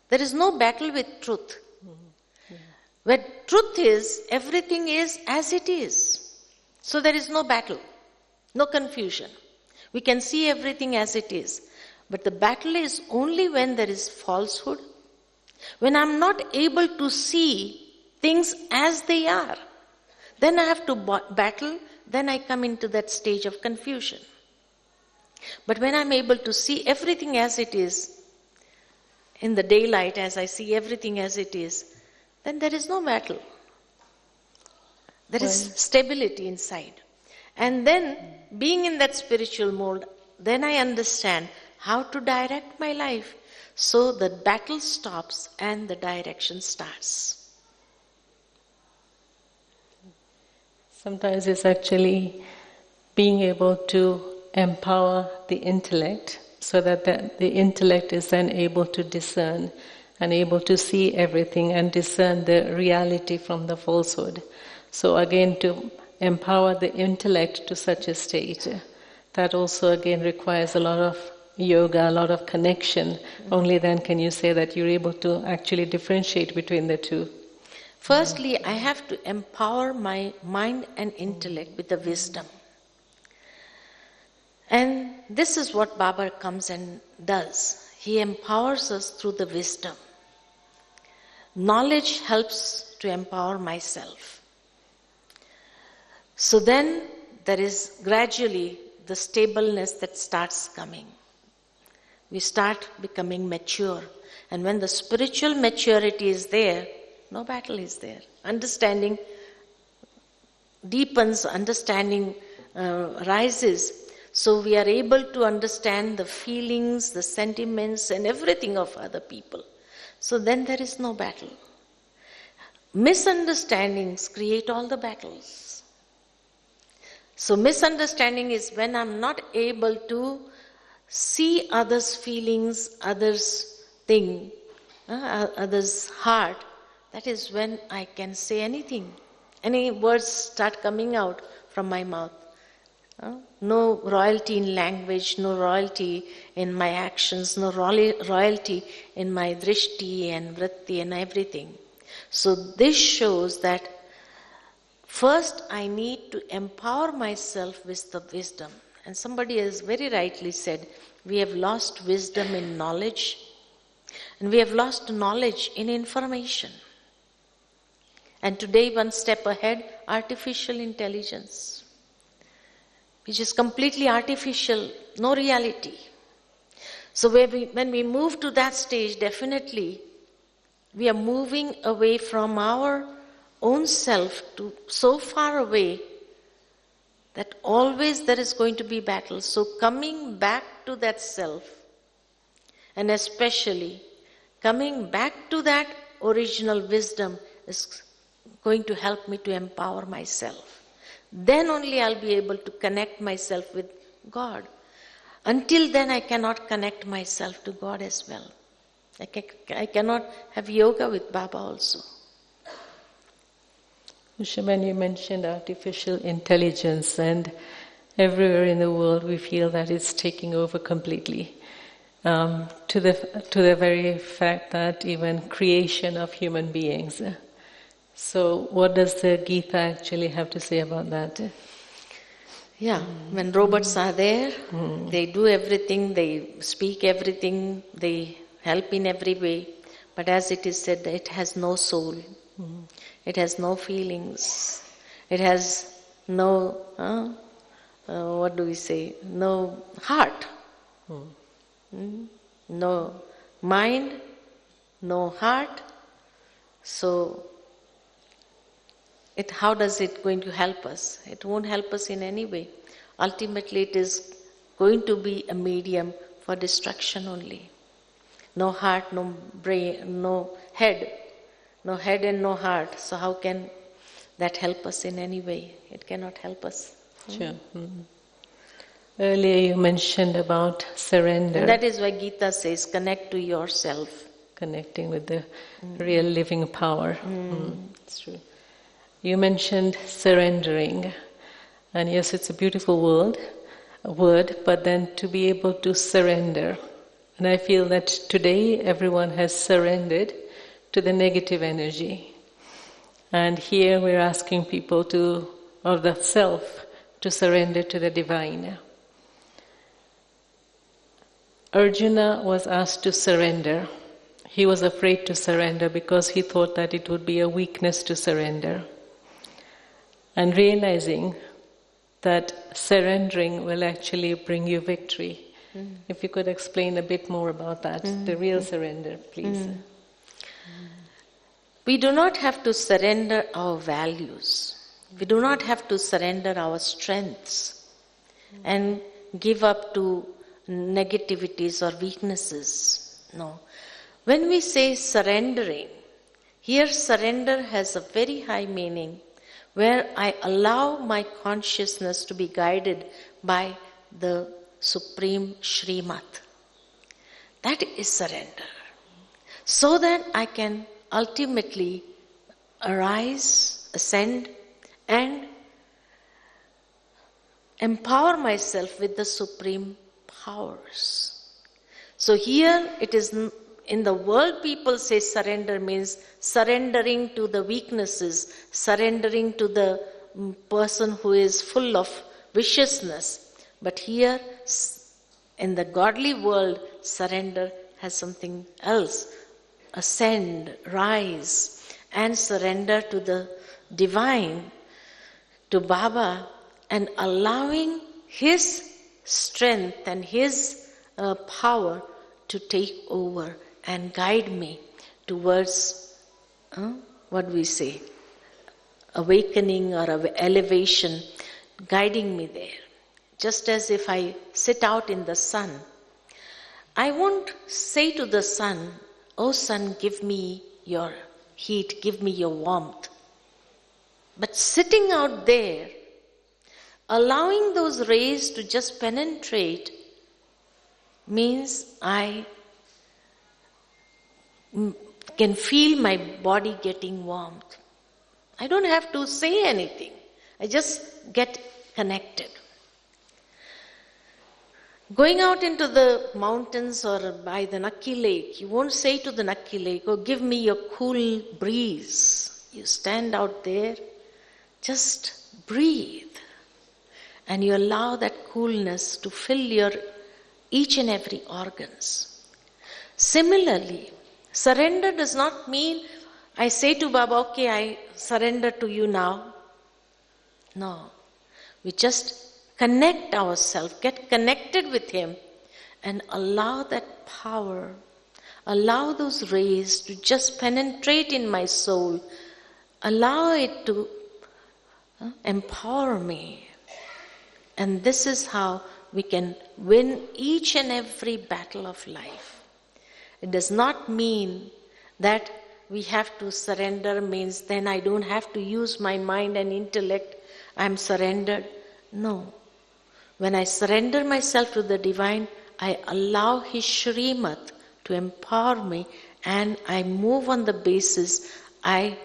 There is no battle with truth. Where truth is, everything is as it is. So there is no battle, no confusion. We can see everything as it is. But the battle is only when there is falsehood, when I'm not able to see things as they are. Then I have to battle, then I come into that stage of confusion. But when I'm able to see everything as it is, in the daylight, as I see everything as it is, then there is no battle. There is stability inside. And then, being in that spiritual mode, then I understand how to direct my life. So the battle stops and the direction starts. Sometimes it's actually being able to empower the intellect so that the intellect is then able to discern and able to see everything and discern the reality from the falsehood. So again, to empower the intellect to such a state, that also again requires a lot of yoga, a lot of connection. Only then can you say that you're able to actually differentiate between the two. Firstly, I have to empower my mind and intellect with the wisdom. And this is what Baba comes and does. He empowers us through the wisdom. Knowledge helps to empower myself. So then there is gradually the stableness that starts coming. We start becoming mature. And when the spiritual maturity is there, no battle is there. Understanding deepens, understanding rises. So we are able to understand the feelings, the sentiments and everything of other people. So then there is no battle. Misunderstandings create all the battles. So misunderstanding is when I'm not able to see others' feelings, others' thing, others' heart. That is when I can say anything. Any words start coming out from my mouth. No royalty in language, no royalty in my actions, no royalty in my drishti and vritti and everything. So this shows that first I need to empower myself with the wisdom. And somebody has very rightly said, we have lost wisdom in knowledge and we have lost knowledge in information. And today, one step ahead, artificial intelligence, which is completely artificial, no reality. So when we move to that stage, definitely we are moving away from our own self to so far away that always there is going to be battle. So coming back to that self, and especially coming back to that original wisdom is going to help me to empower myself. Then only I'll be able to connect myself with God. Until then I cannot connect myself to God as well. I cannot have yoga with Baba also. Usha, you mentioned artificial intelligence, and everywhere in the world we feel that it's taking over completely. To the very fact that even creation of human beings. So what does the Gita actually have to say about that? Yeah, when robots are there, they do everything, they speak everything, they help in every way. But as it is said, it has no soul. It has no feelings. It has no, no heart. No mind, no heart. So, how does it going to help us? It won't help us in any way. Ultimately, it is going to be a medium for destruction only. No heart, no brain, no head and no heart. So how can that help us in any way? It cannot help us. Sure. Earlier you mentioned about surrender. And that is why Gita says, connect to yourself. Connecting with the real living power. It's true. You mentioned surrendering. And yes, it's a beautiful word, but then to be able to surrender. And I feel that today everyone has surrendered to the negative energy. And here we're asking people of the self, to surrender to the divine. Arjuna was asked to surrender. He was afraid to surrender because he thought that it would be a weakness to surrender. And realizing that surrendering will actually bring you victory. If you could explain a bit more about that, the real surrender, please. We do not have to surrender our values. We do not have to surrender our strengths and give up to negativities or weaknesses. No. When we say surrendering, here surrender has a very high meaning, where I allow my consciousness to be guided by the Supreme Srimad. That is surrender. So that I can ultimately arise, ascend, and empower myself with the supreme powers. So here it is, in the world people say surrender means surrendering to the weaknesses, surrendering to the person who is full of viciousness. But here, in the godly world, surrender has something else. Ascend, rise, and surrender to the divine, to Baba, and allowing his strength and his power to take over and guide me towards, what we say, awakening or elevation, guiding me there. Just as if I sit out in the sun, I won't say to the sun, "Oh sun, give me your heat, give me your warmth." But sitting out there, allowing those rays to just penetrate, means I can feel my body getting warmth. I don't have to say anything. I just get connected. Going out into the mountains or by the Nakki Lake, you won't say to the Nakki Lake, "Oh, give me your cool breeze." You stand out there, just breathe. And you allow that coolness to fill your each and every organs. Similarly, surrender does not mean I say to Baba, "Okay, I surrender to you now." No. We just connect ourselves, get connected with him, and allow that power, allow those rays to just penetrate in my soul, allow it to empower me. And this is how we can win each and every battle of life. It does not mean that we have to surrender means then I don't have to use my mind and intellect, I'm surrendered. No. When I surrender myself to the divine, I allow his Shrimad to empower me, and I move on the basis, I'm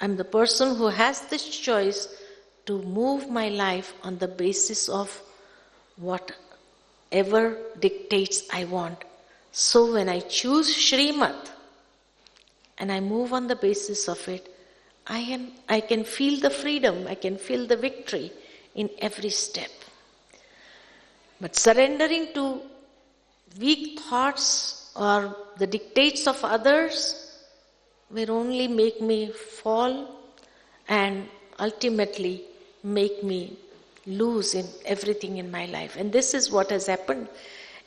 the person who has this choice to move my life on the basis of whatever dictates I want. So when I choose Shrimad and I move on the basis of it, I can feel the freedom, I can feel the victory in every step. But surrendering to weak thoughts or the dictates of others will only make me fall and ultimately make me lose in everything in my life. And this is what has happened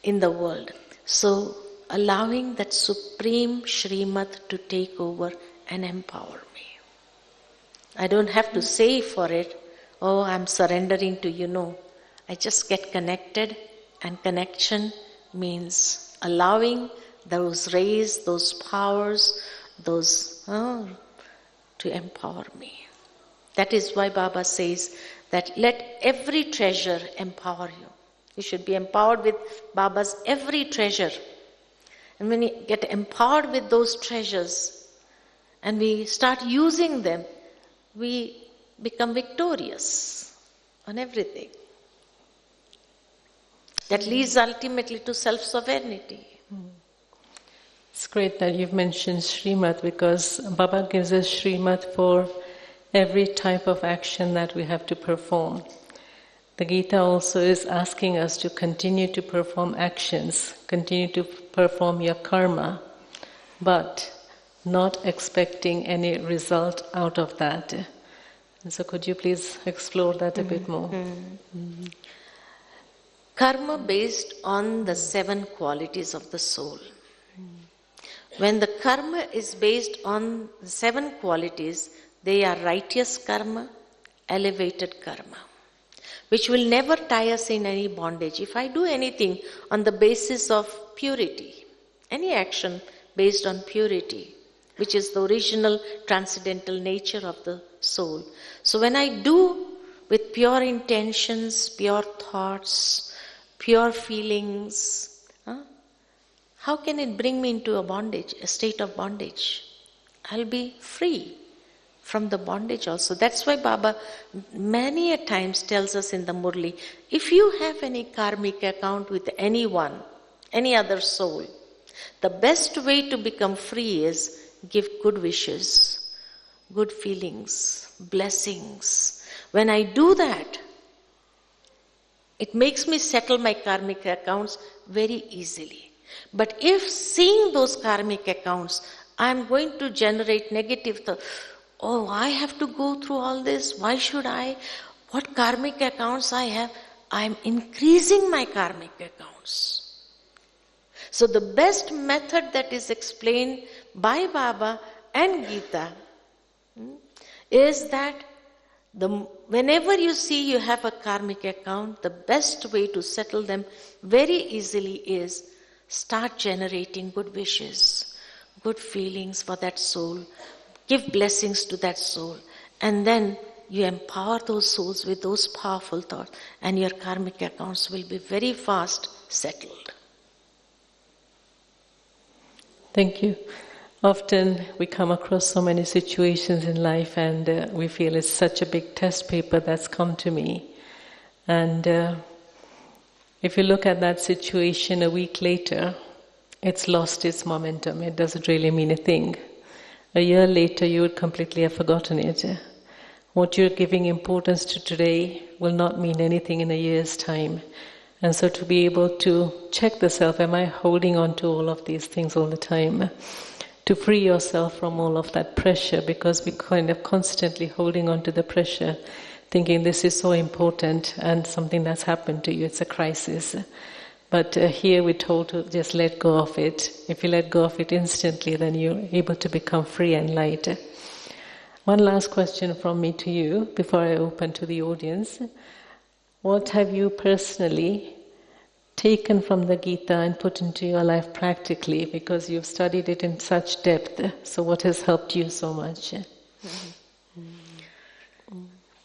in the world. So allowing that supreme Shrimad to take over and empower me. I don't have to say for it, "Oh, I'm surrendering to you." No. I just get connected, and connection means allowing those rays, those powers, those to empower me. That is why Baba says that let every treasure empower you. You should be empowered with Baba's every treasure. And when you get empowered with those treasures and we start using them, we become victorious on everything. That leads ultimately to self-sovereignty. It's great that you've mentioned Srimad, because Baba gives us Srimad for every type of action that we have to perform. The Gita also is asking us to continue to perform actions, continue to perform your karma, but not expecting any result out of that. And so could you please explore that a bit more? Karma based on the 7 qualities of the soul. When the karma is based on the 7 qualities, they are righteous karma, elevated karma, which will never tie us in any bondage. If I do anything on the basis of purity, any action based on purity, which is the original transcendental nature of the soul. So when I do with pure intentions, pure thoughts, pure feelings, how can it bring me into a bondage, a state of bondage? I'll be free from the bondage also. That's why Baba many a times tells us in the Murli, if you have any karmic account with anyone, any other soul, the best way to become free is give good wishes, good feelings, blessings. When I do that, it makes me settle my karmic accounts very easily. But if seeing those karmic accounts, I'm going to generate negative thoughts. Oh, I have to go through all this. Why should I? What karmic accounts I have? I'm increasing my karmic accounts. So the best method that is explained by Baba and Gita is that whenever you see you have a karmic account, the best way to settle them very easily is start generating good wishes, good feelings for that soul, give blessings to that soul, and then you empower those souls with those powerful thoughts, and your karmic accounts will be very fast settled. Thank you. Often we come across so many situations in life and we feel it's such a big test paper that's come to me. And if you look at that situation a week later, it's lost its momentum. It doesn't really mean a thing. A year later, you would completely have forgotten it. What you're giving importance to today will not mean anything in a year's time. And so to be able to check the self, am I holding on to all of these things all the time? To free yourself from all of that pressure, because we're kind of constantly holding on to the pressure, thinking this is so important and something that's happened to you, it's a crisis. But here we're told to just let go of it. If you let go of it instantly, then you're able to become free and light. One last question from me to you before I open to the audience. What have you personally taken from the Gita and put into your life practically, because you've studied it in such depth? So what has helped you so much?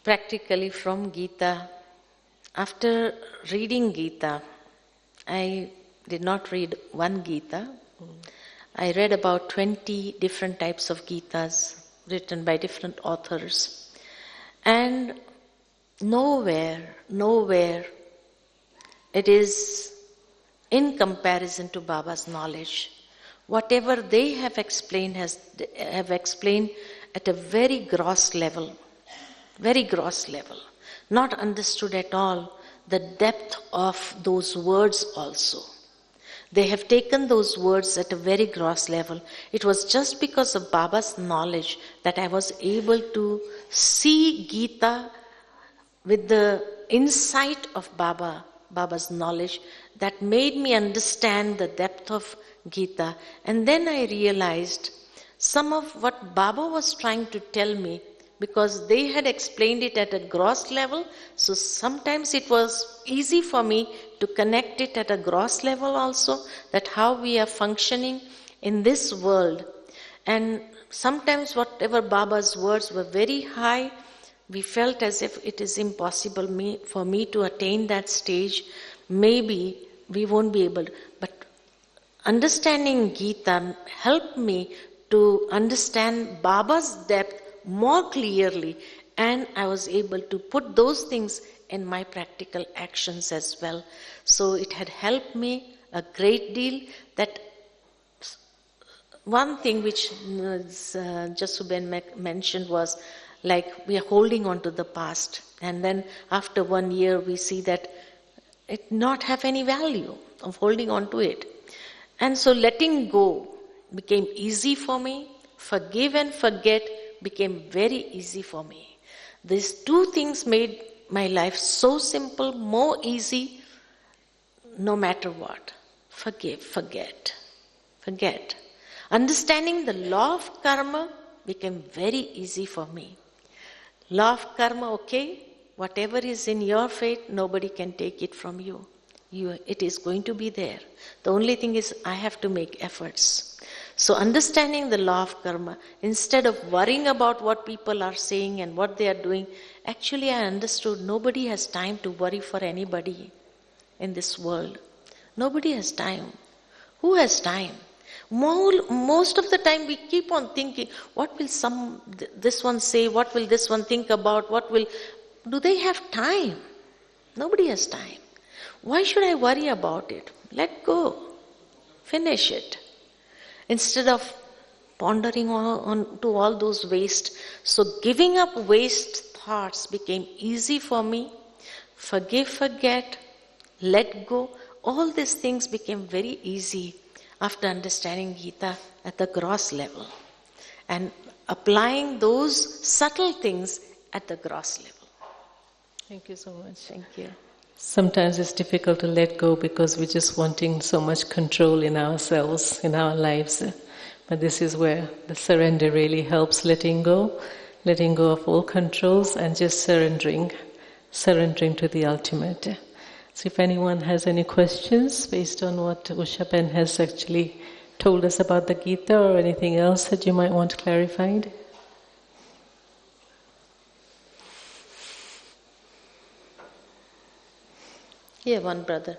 Practically from Gita, after reading Gita, I did not read one Gita. I read about 20 different types of Gitas written by different authors. And nowhere it is in comparison to Baba's knowledge. Whatever they have explained have explained at a very gross level, not understood at all the depth of those words also. They have taken those words at a very gross level. It was just because of Baba's knowledge that I was able to see Gita with the insight of Baba's knowledge, that made me understand the depth of Gita. And then I realized some of what Baba was trying to tell me, because they had explained it at a gross level, so sometimes it was easy for me to connect it at a gross level also, that how we are functioning in this world. And sometimes whatever Baba's words were very high, we felt as if it is impossible for me to attain that stage. Maybe we won't be able to. But understanding Gita helped me to understand Baba's depth more clearly, and I was able to put those things in my practical actions as well. So it had helped me a great deal. That one thing which Jasuben mentioned was, like, we are holding on to the past, and then after 1 year we see that it not have any value of holding on to it. And so letting go became easy for me. Forgive and forget became very easy for me. These two things made my life so simple, more easy, no matter what. Forgive, forget. Understanding the law of karma became very easy for me. Law of karma, okay, whatever is in your fate, nobody can take it from you. It is going to be there. The only thing is I have to make efforts. So understanding the law of karma, instead of worrying about what people are saying and what they are doing, actually I understood nobody has time to worry for anybody in this world. Nobody has time. Who has time? Most of the time we keep on thinking, what will this one say, what will this one think about, do they have time? Nobody has time. Why should I worry about it? Let go. Finish it. Instead of pondering on to all those waste. So giving up waste thoughts became easy for me. Forgive, forget, let go. All these things became very easy after understanding Gita at the gross level and applying those subtle things at the gross level. Thank you so much. Thank you. Sometimes it's difficult to let go because we're just wanting so much control in ourselves, in our lives. But this is where the surrender really helps, letting go of all controls and just surrendering to the ultimate. So if anyone has any questions based on what Usha-Ben has actually told us about the Gita or anything else that you might want clarified? Here, one brother.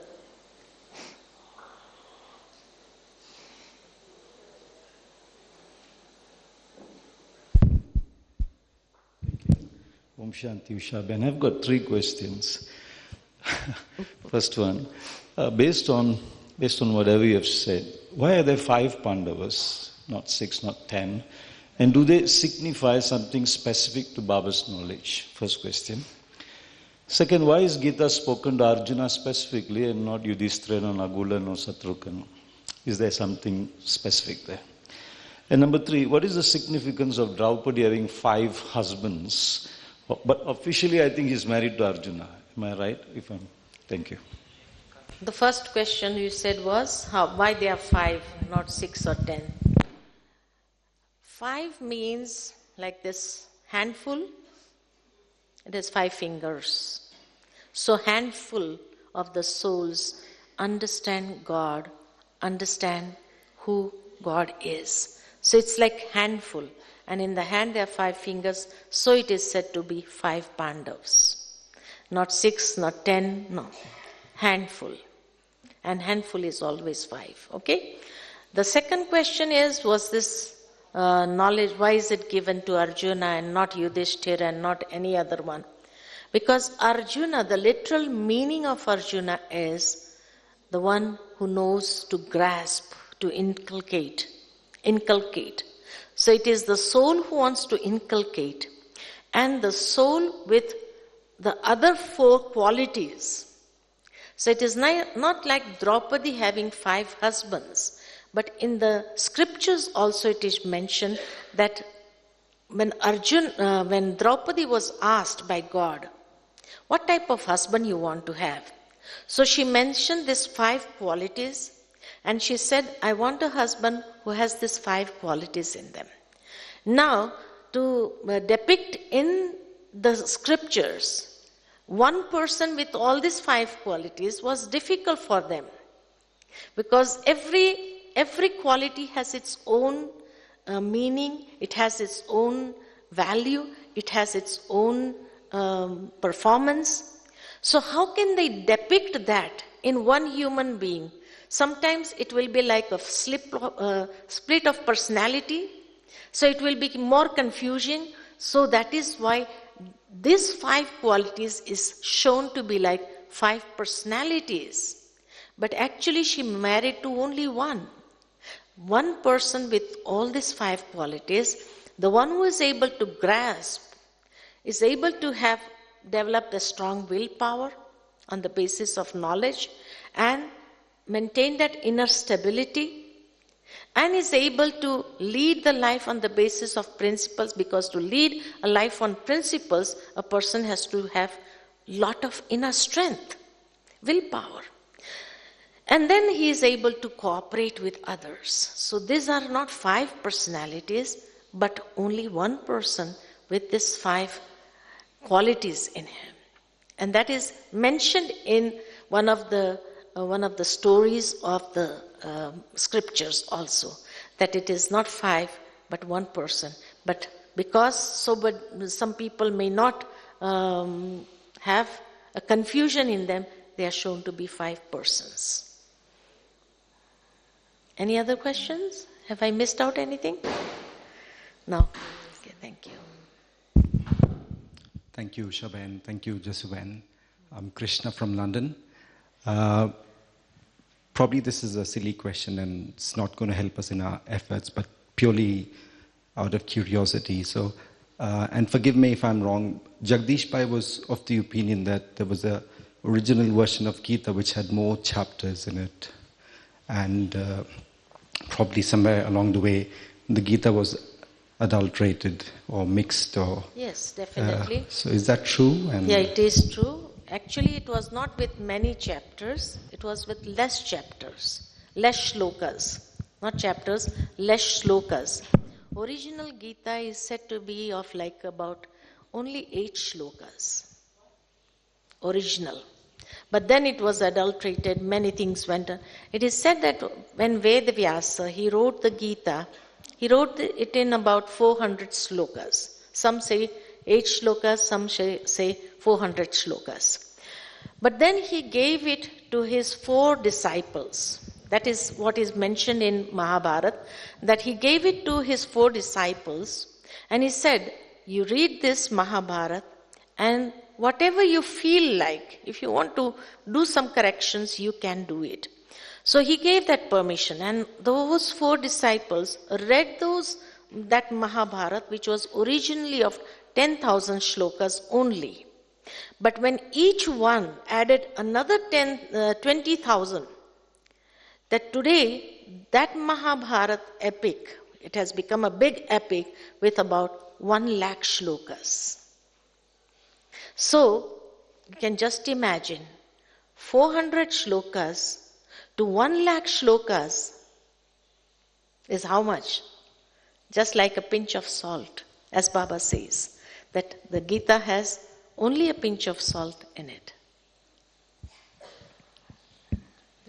Om Shanti Usha-Ben. I've got 3 questions. First one, based on whatever you have said, why are there 5 Pandavas, not 6, not 10? And do they signify something specific to Baba's knowledge? First question. Second, why is Gita spoken to Arjuna specifically and not Yudhishthira, Nagulan or Satrukhan? Is there something specific there? And number 3, what is the significance of Draupadi having 5 husbands? But officially I think he's married to Arjuna. Am I right? Thank you. The first question you said was why there are 5, not 6 or 10. 5 means like this handful. It has 5 fingers. So handful of the souls understand God, understand who God is. So it's like handful. And in the hand there are 5 fingers. So it is said to be 5 Pandavas. Not 6, not 10, no. Handful. And handful is always 5. Okay? The second question is, was this knowledge, why is it given to Arjuna and not Yudhishthira and not any other one? Because Arjuna, the literal meaning of Arjuna is the one who knows to grasp, to inculcate. So it is the soul who wants to inculcate, and the soul with the other 4 qualities. So it is not like Draupadi having 5 husbands, but in the scriptures also it is mentioned that when Draupadi was asked by God, what type of husband you want to have? So she mentioned these 5 qualities, and she said, I want a husband who has these 5 qualities in them. Now, to depict in the scriptures, one person with all these 5 qualities was difficult for them. Because every quality has its own meaning, it has its own value, it has its own performance. So how can they depict that in one human being? Sometimes it will be like a split of personality. So it will be more confusing. So that is why these 5 qualities is shown to be like 5 personalities. But actually she married to only one. One person with all these 5 qualities, the one who is able to grasp, is able to have developed a strong willpower on the basis of knowledge and maintain that inner stability, and is able to lead the life on the basis of principles, because to lead a life on principles, a person has to have lot of inner strength, willpower. And then he is able to cooperate with others. So these are not 5 personalities, but only one person with these 5 qualities in him. And that is mentioned in one of the stories of the scriptures also, that it is not 5 but one person. But because some people may not have a confusion in them, they are shown to be 5 persons. Any other questions? Have I missed out anything? No. Okay, thank you. Thank you, Shaben. Thank you, Jasuben. I'm Krishna from London. Probably this is a silly question and it's not going to help us in our efforts, but purely out of curiosity. So, and forgive me if I'm wrong, Jagdish Pai was of the opinion that there was a original version of Gita which had more chapters in it. And probably somewhere along the way, the Gita was adulterated or mixed or... Yes, definitely. So is that true? And yeah, it is true. Actually, it was not with many chapters. It was with less chapters, less shlokas. Not chapters, less shlokas. Original Gita is said to be of like about only 8 shlokas. Original. But then it was adulterated, many things went on. It is said that when Vedavyasa, he wrote the Gita, he wrote it in about 400 slokas. Some say 8 shlokas, some say 400 shlokas. But then he gave it to his 4 disciples. That is what is mentioned in Mahabharata, that he gave it to his 4 disciples and he said, you read this Mahabharata and whatever you feel like, if you want to do some corrections, you can do it. So he gave that permission, and those 4 disciples read that Mahabharata, which was originally of 10,000 shlokas only. But when each one added another 20,000, that today, that Mahabharata epic, it has become a big epic with about 1 lakh shlokas. So, you can just imagine, 400 shlokas to 1 lakh shlokas is how much? Just like a pinch of salt, as Baba says, that the Gita has only a pinch of salt in it. The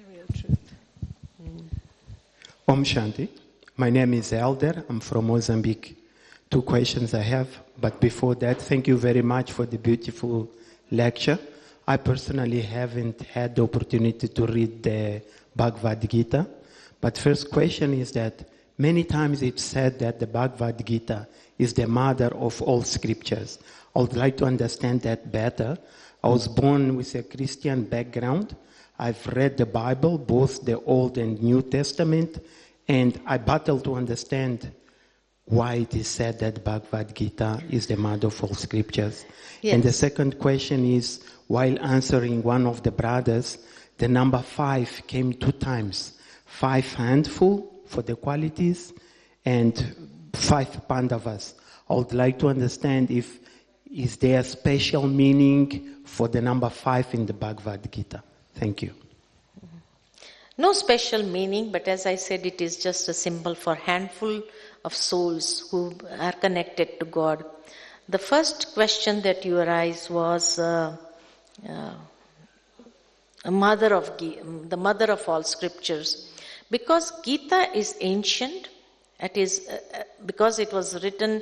real truth. Om Shanti. My name is Elder. I'm from Mozambique. 2 questions I have, but before that, thank you very much for the beautiful lecture. I personally haven't had the opportunity to read the Bhagavad Gita, but first question is that many times it's said that the Bhagavad Gita is the mother of all scriptures. I would like to understand that better. I was born with a Christian background. I've read the Bible, both the Old and New Testament, and I battle to understand why it is said that Bhagavad Gita is the mother of all scriptures. Yes. And the second question is, while answering one of the brothers, the number 5 came 2 times. 5 handful for the qualities and 5 Pandavas. I would like to understand is there a special meaning for the number 5 in the Bhagavad Gita? Thank you. No special meaning, but as I said, it is just a symbol for handful of souls who are connected to God. The first question that you arise was the mother of all scriptures. Because Gita is ancient, it is because it was written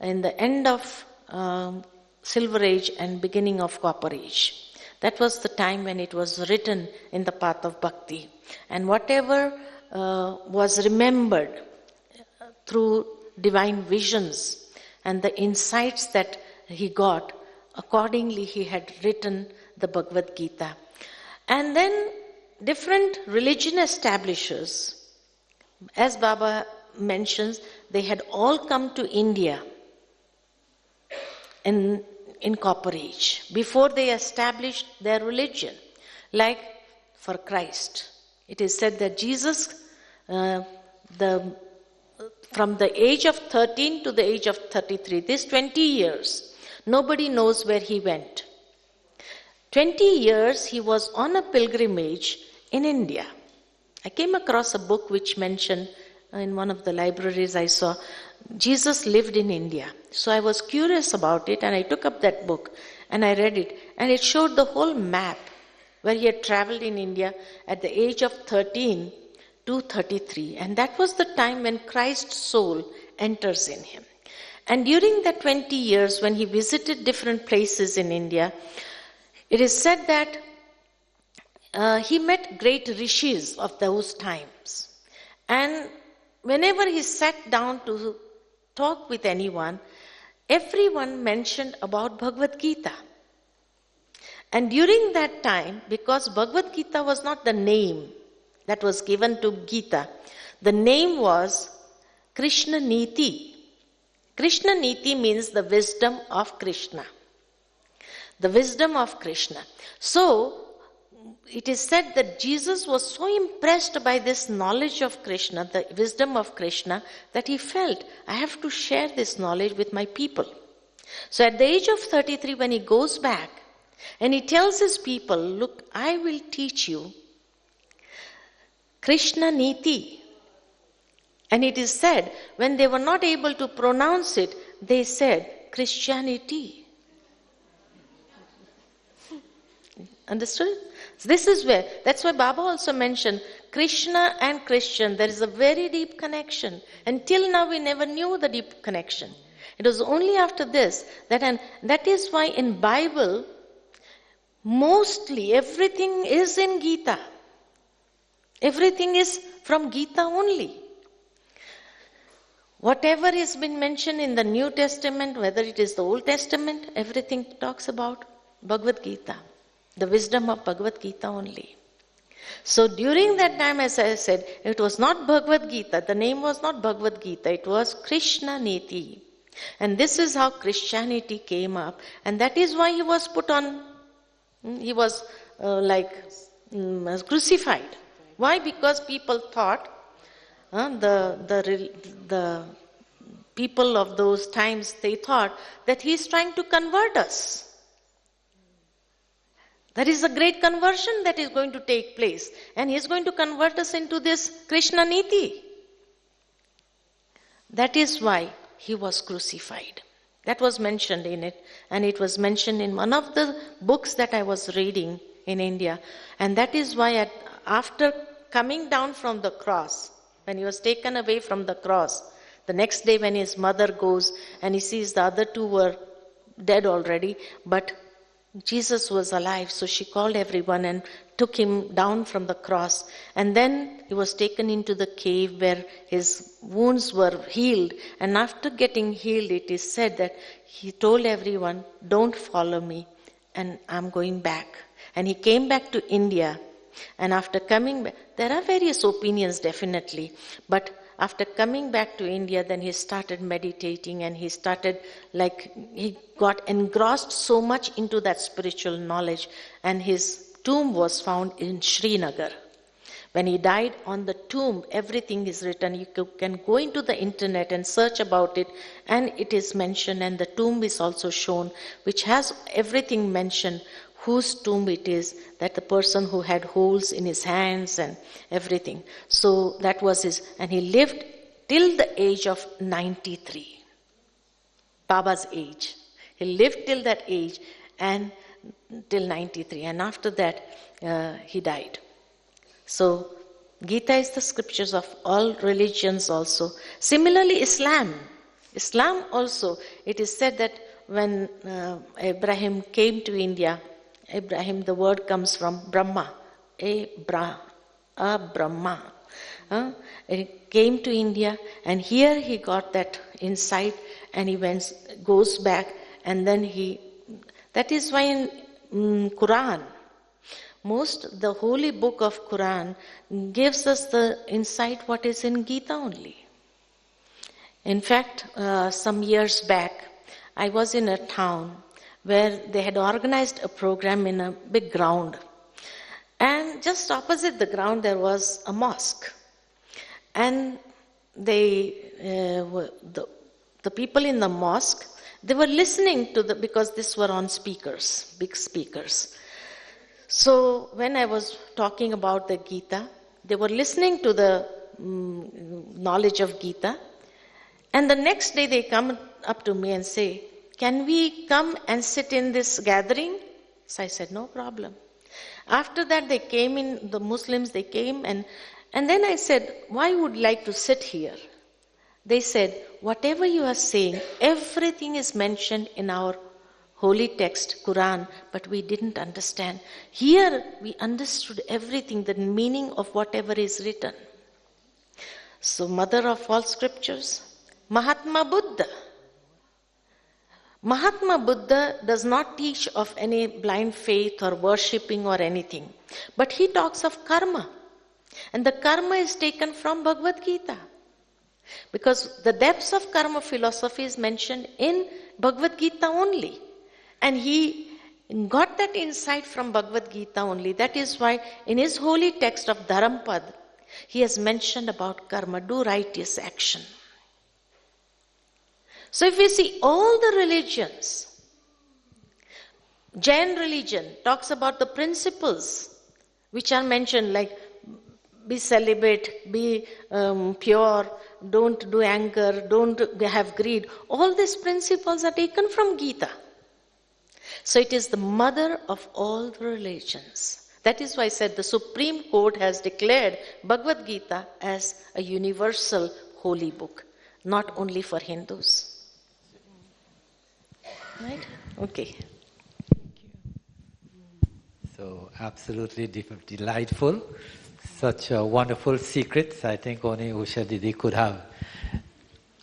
in the end of Silver Age and beginning of Copper Age. That was the time when it was written in the path of bhakti. And whatever was remembered through divine visions and the insights that he got, accordingly he had written the Bhagavad Gita. And then different religion establishers, as Baba mentions, they had all come to India in Copper Age, before they established their religion. Like for Christ, it is said that Jesus, from the age of 13 to the age of 33, this 20 years, nobody knows where he went. 20 years he was on a pilgrimage in India. I came across a book which mentioned, in one of the libraries I saw, Jesus lived in India. So I was curious about it and I took up that book and I read it. And it showed the whole map where he had traveled in India at the age of 13 to 33. And that was the time when Christ's soul enters in him. And during that 20 years when he visited different places in India, it is said that he met great rishis of those times. And whenever he sat down to talk with anyone, everyone mentioned about Bhagavad Gita. And during that time, because Bhagavad Gita was not the name that was given to Gita, the name was Krishna Niti. Krishna Niti means the wisdom of Krishna. The wisdom of Krishna. So, it is said that Jesus was so impressed by this knowledge of Krishna, the wisdom of Krishna, that he felt, I have to share this knowledge with my people. So at the age of 33, when he goes back, and he tells his people, look, I will teach you Krishna Niti. And it is said, when they were not able to pronounce it, they said Christianity. Understood? So this is where, that's why Baba also mentioned Krishna and Christian, there is a very deep connection. Until now we never knew the deep connection. It was only after this and that is why in Bible, mostly everything is in Gita. Everything is from Gita only. Whatever has been mentioned in the New Testament, whether it is the Old Testament, everything talks about Bhagavad Gita. The wisdom of Bhagavad Gita only. So during that time, as I said, it was not Bhagavad Gita. The name was not Bhagavad Gita. It was Krishna Niti. And this is how Christianity came up. And that is why he was put on, he was crucified. Why? Because people thought, the people of those times, they thought that he is trying to convert us. There is a great conversion that is going to take place. And he is going to convert us into this Krishna Niti. That is why he was crucified. That was mentioned in it. And it was mentioned in one of the books that I was reading in India. And that is why after coming down from the cross, when he was taken away from the cross, the next day when his mother goes and he sees the other two were dead already, but Jesus was alive, so she called everyone and took him down from the cross. And then he was taken into the cave where his wounds were healed. And after getting healed, it is said that he told everyone, don't follow me, and I'm going back. And he came back to India. And after coming back, there are various opinions definitely, but after coming back to India, then he started meditating and he got engrossed so much into that spiritual knowledge, and his tomb was found in Srinagar. When he died, on the tomb, everything is written. You can go into the internet and search about it, and it is mentioned, and the tomb is also shown, which has everything mentioned, whose tomb it is, that the person who had holes in his hands and everything. So that was his, and he lived till the age of 93. Baba's age. He lived till that age and till 93. And after that, he died. So Gita is the scriptures of all religions also. Similarly, Islam. Islam also, it is said that when Abraham came to India, Abraham, the word comes from Brahma. Brahma. He came to India, and here he got that insight, and he goes back, and then that is why in Quran, the holy book of Quran gives us the insight what is in Gita only. In fact, some years back, I was in a town where they had organized a program in a big ground. And just opposite the ground there was a mosque. And the people in the mosque, they were listening to because these were on speakers, big speakers. So when I was talking about the Gita, they were listening to the knowledge of Gita, and the next day they come up to me and say, can we come and sit in this gathering? So I said, no problem. After that they came in, the Muslims, they came, and then I said, why would you like to sit here? They said, whatever you are saying, everything is mentioned in our holy text, Quran, but we didn't understand. Here we understood everything, the meaning of whatever is written. So, mother of all scriptures, Mahatma Buddha. Mahatma Buddha does not teach of any blind faith or worshipping or anything, but he talks of karma. And the karma is taken from Bhagavad Gita. Because the depths of karma philosophy is mentioned in Bhagavad Gita only. And he got that insight from Bhagavad Gita only. That is why in his holy text of Dharampad, he has mentioned about karma, do righteous action. So if we see all the religions, Jain religion talks about the principles which are mentioned, like be celibate, be pure, don't do anger, don't have greed. All these principles are taken from Gita. So it is the mother of all the religions. That is why I said the Supreme Court has declared Bhagavad Gita as a universal holy book, not only for Hindus. Right? Okay. So absolutely delightful. Such wonderful secrets. I think only Usha Didi could have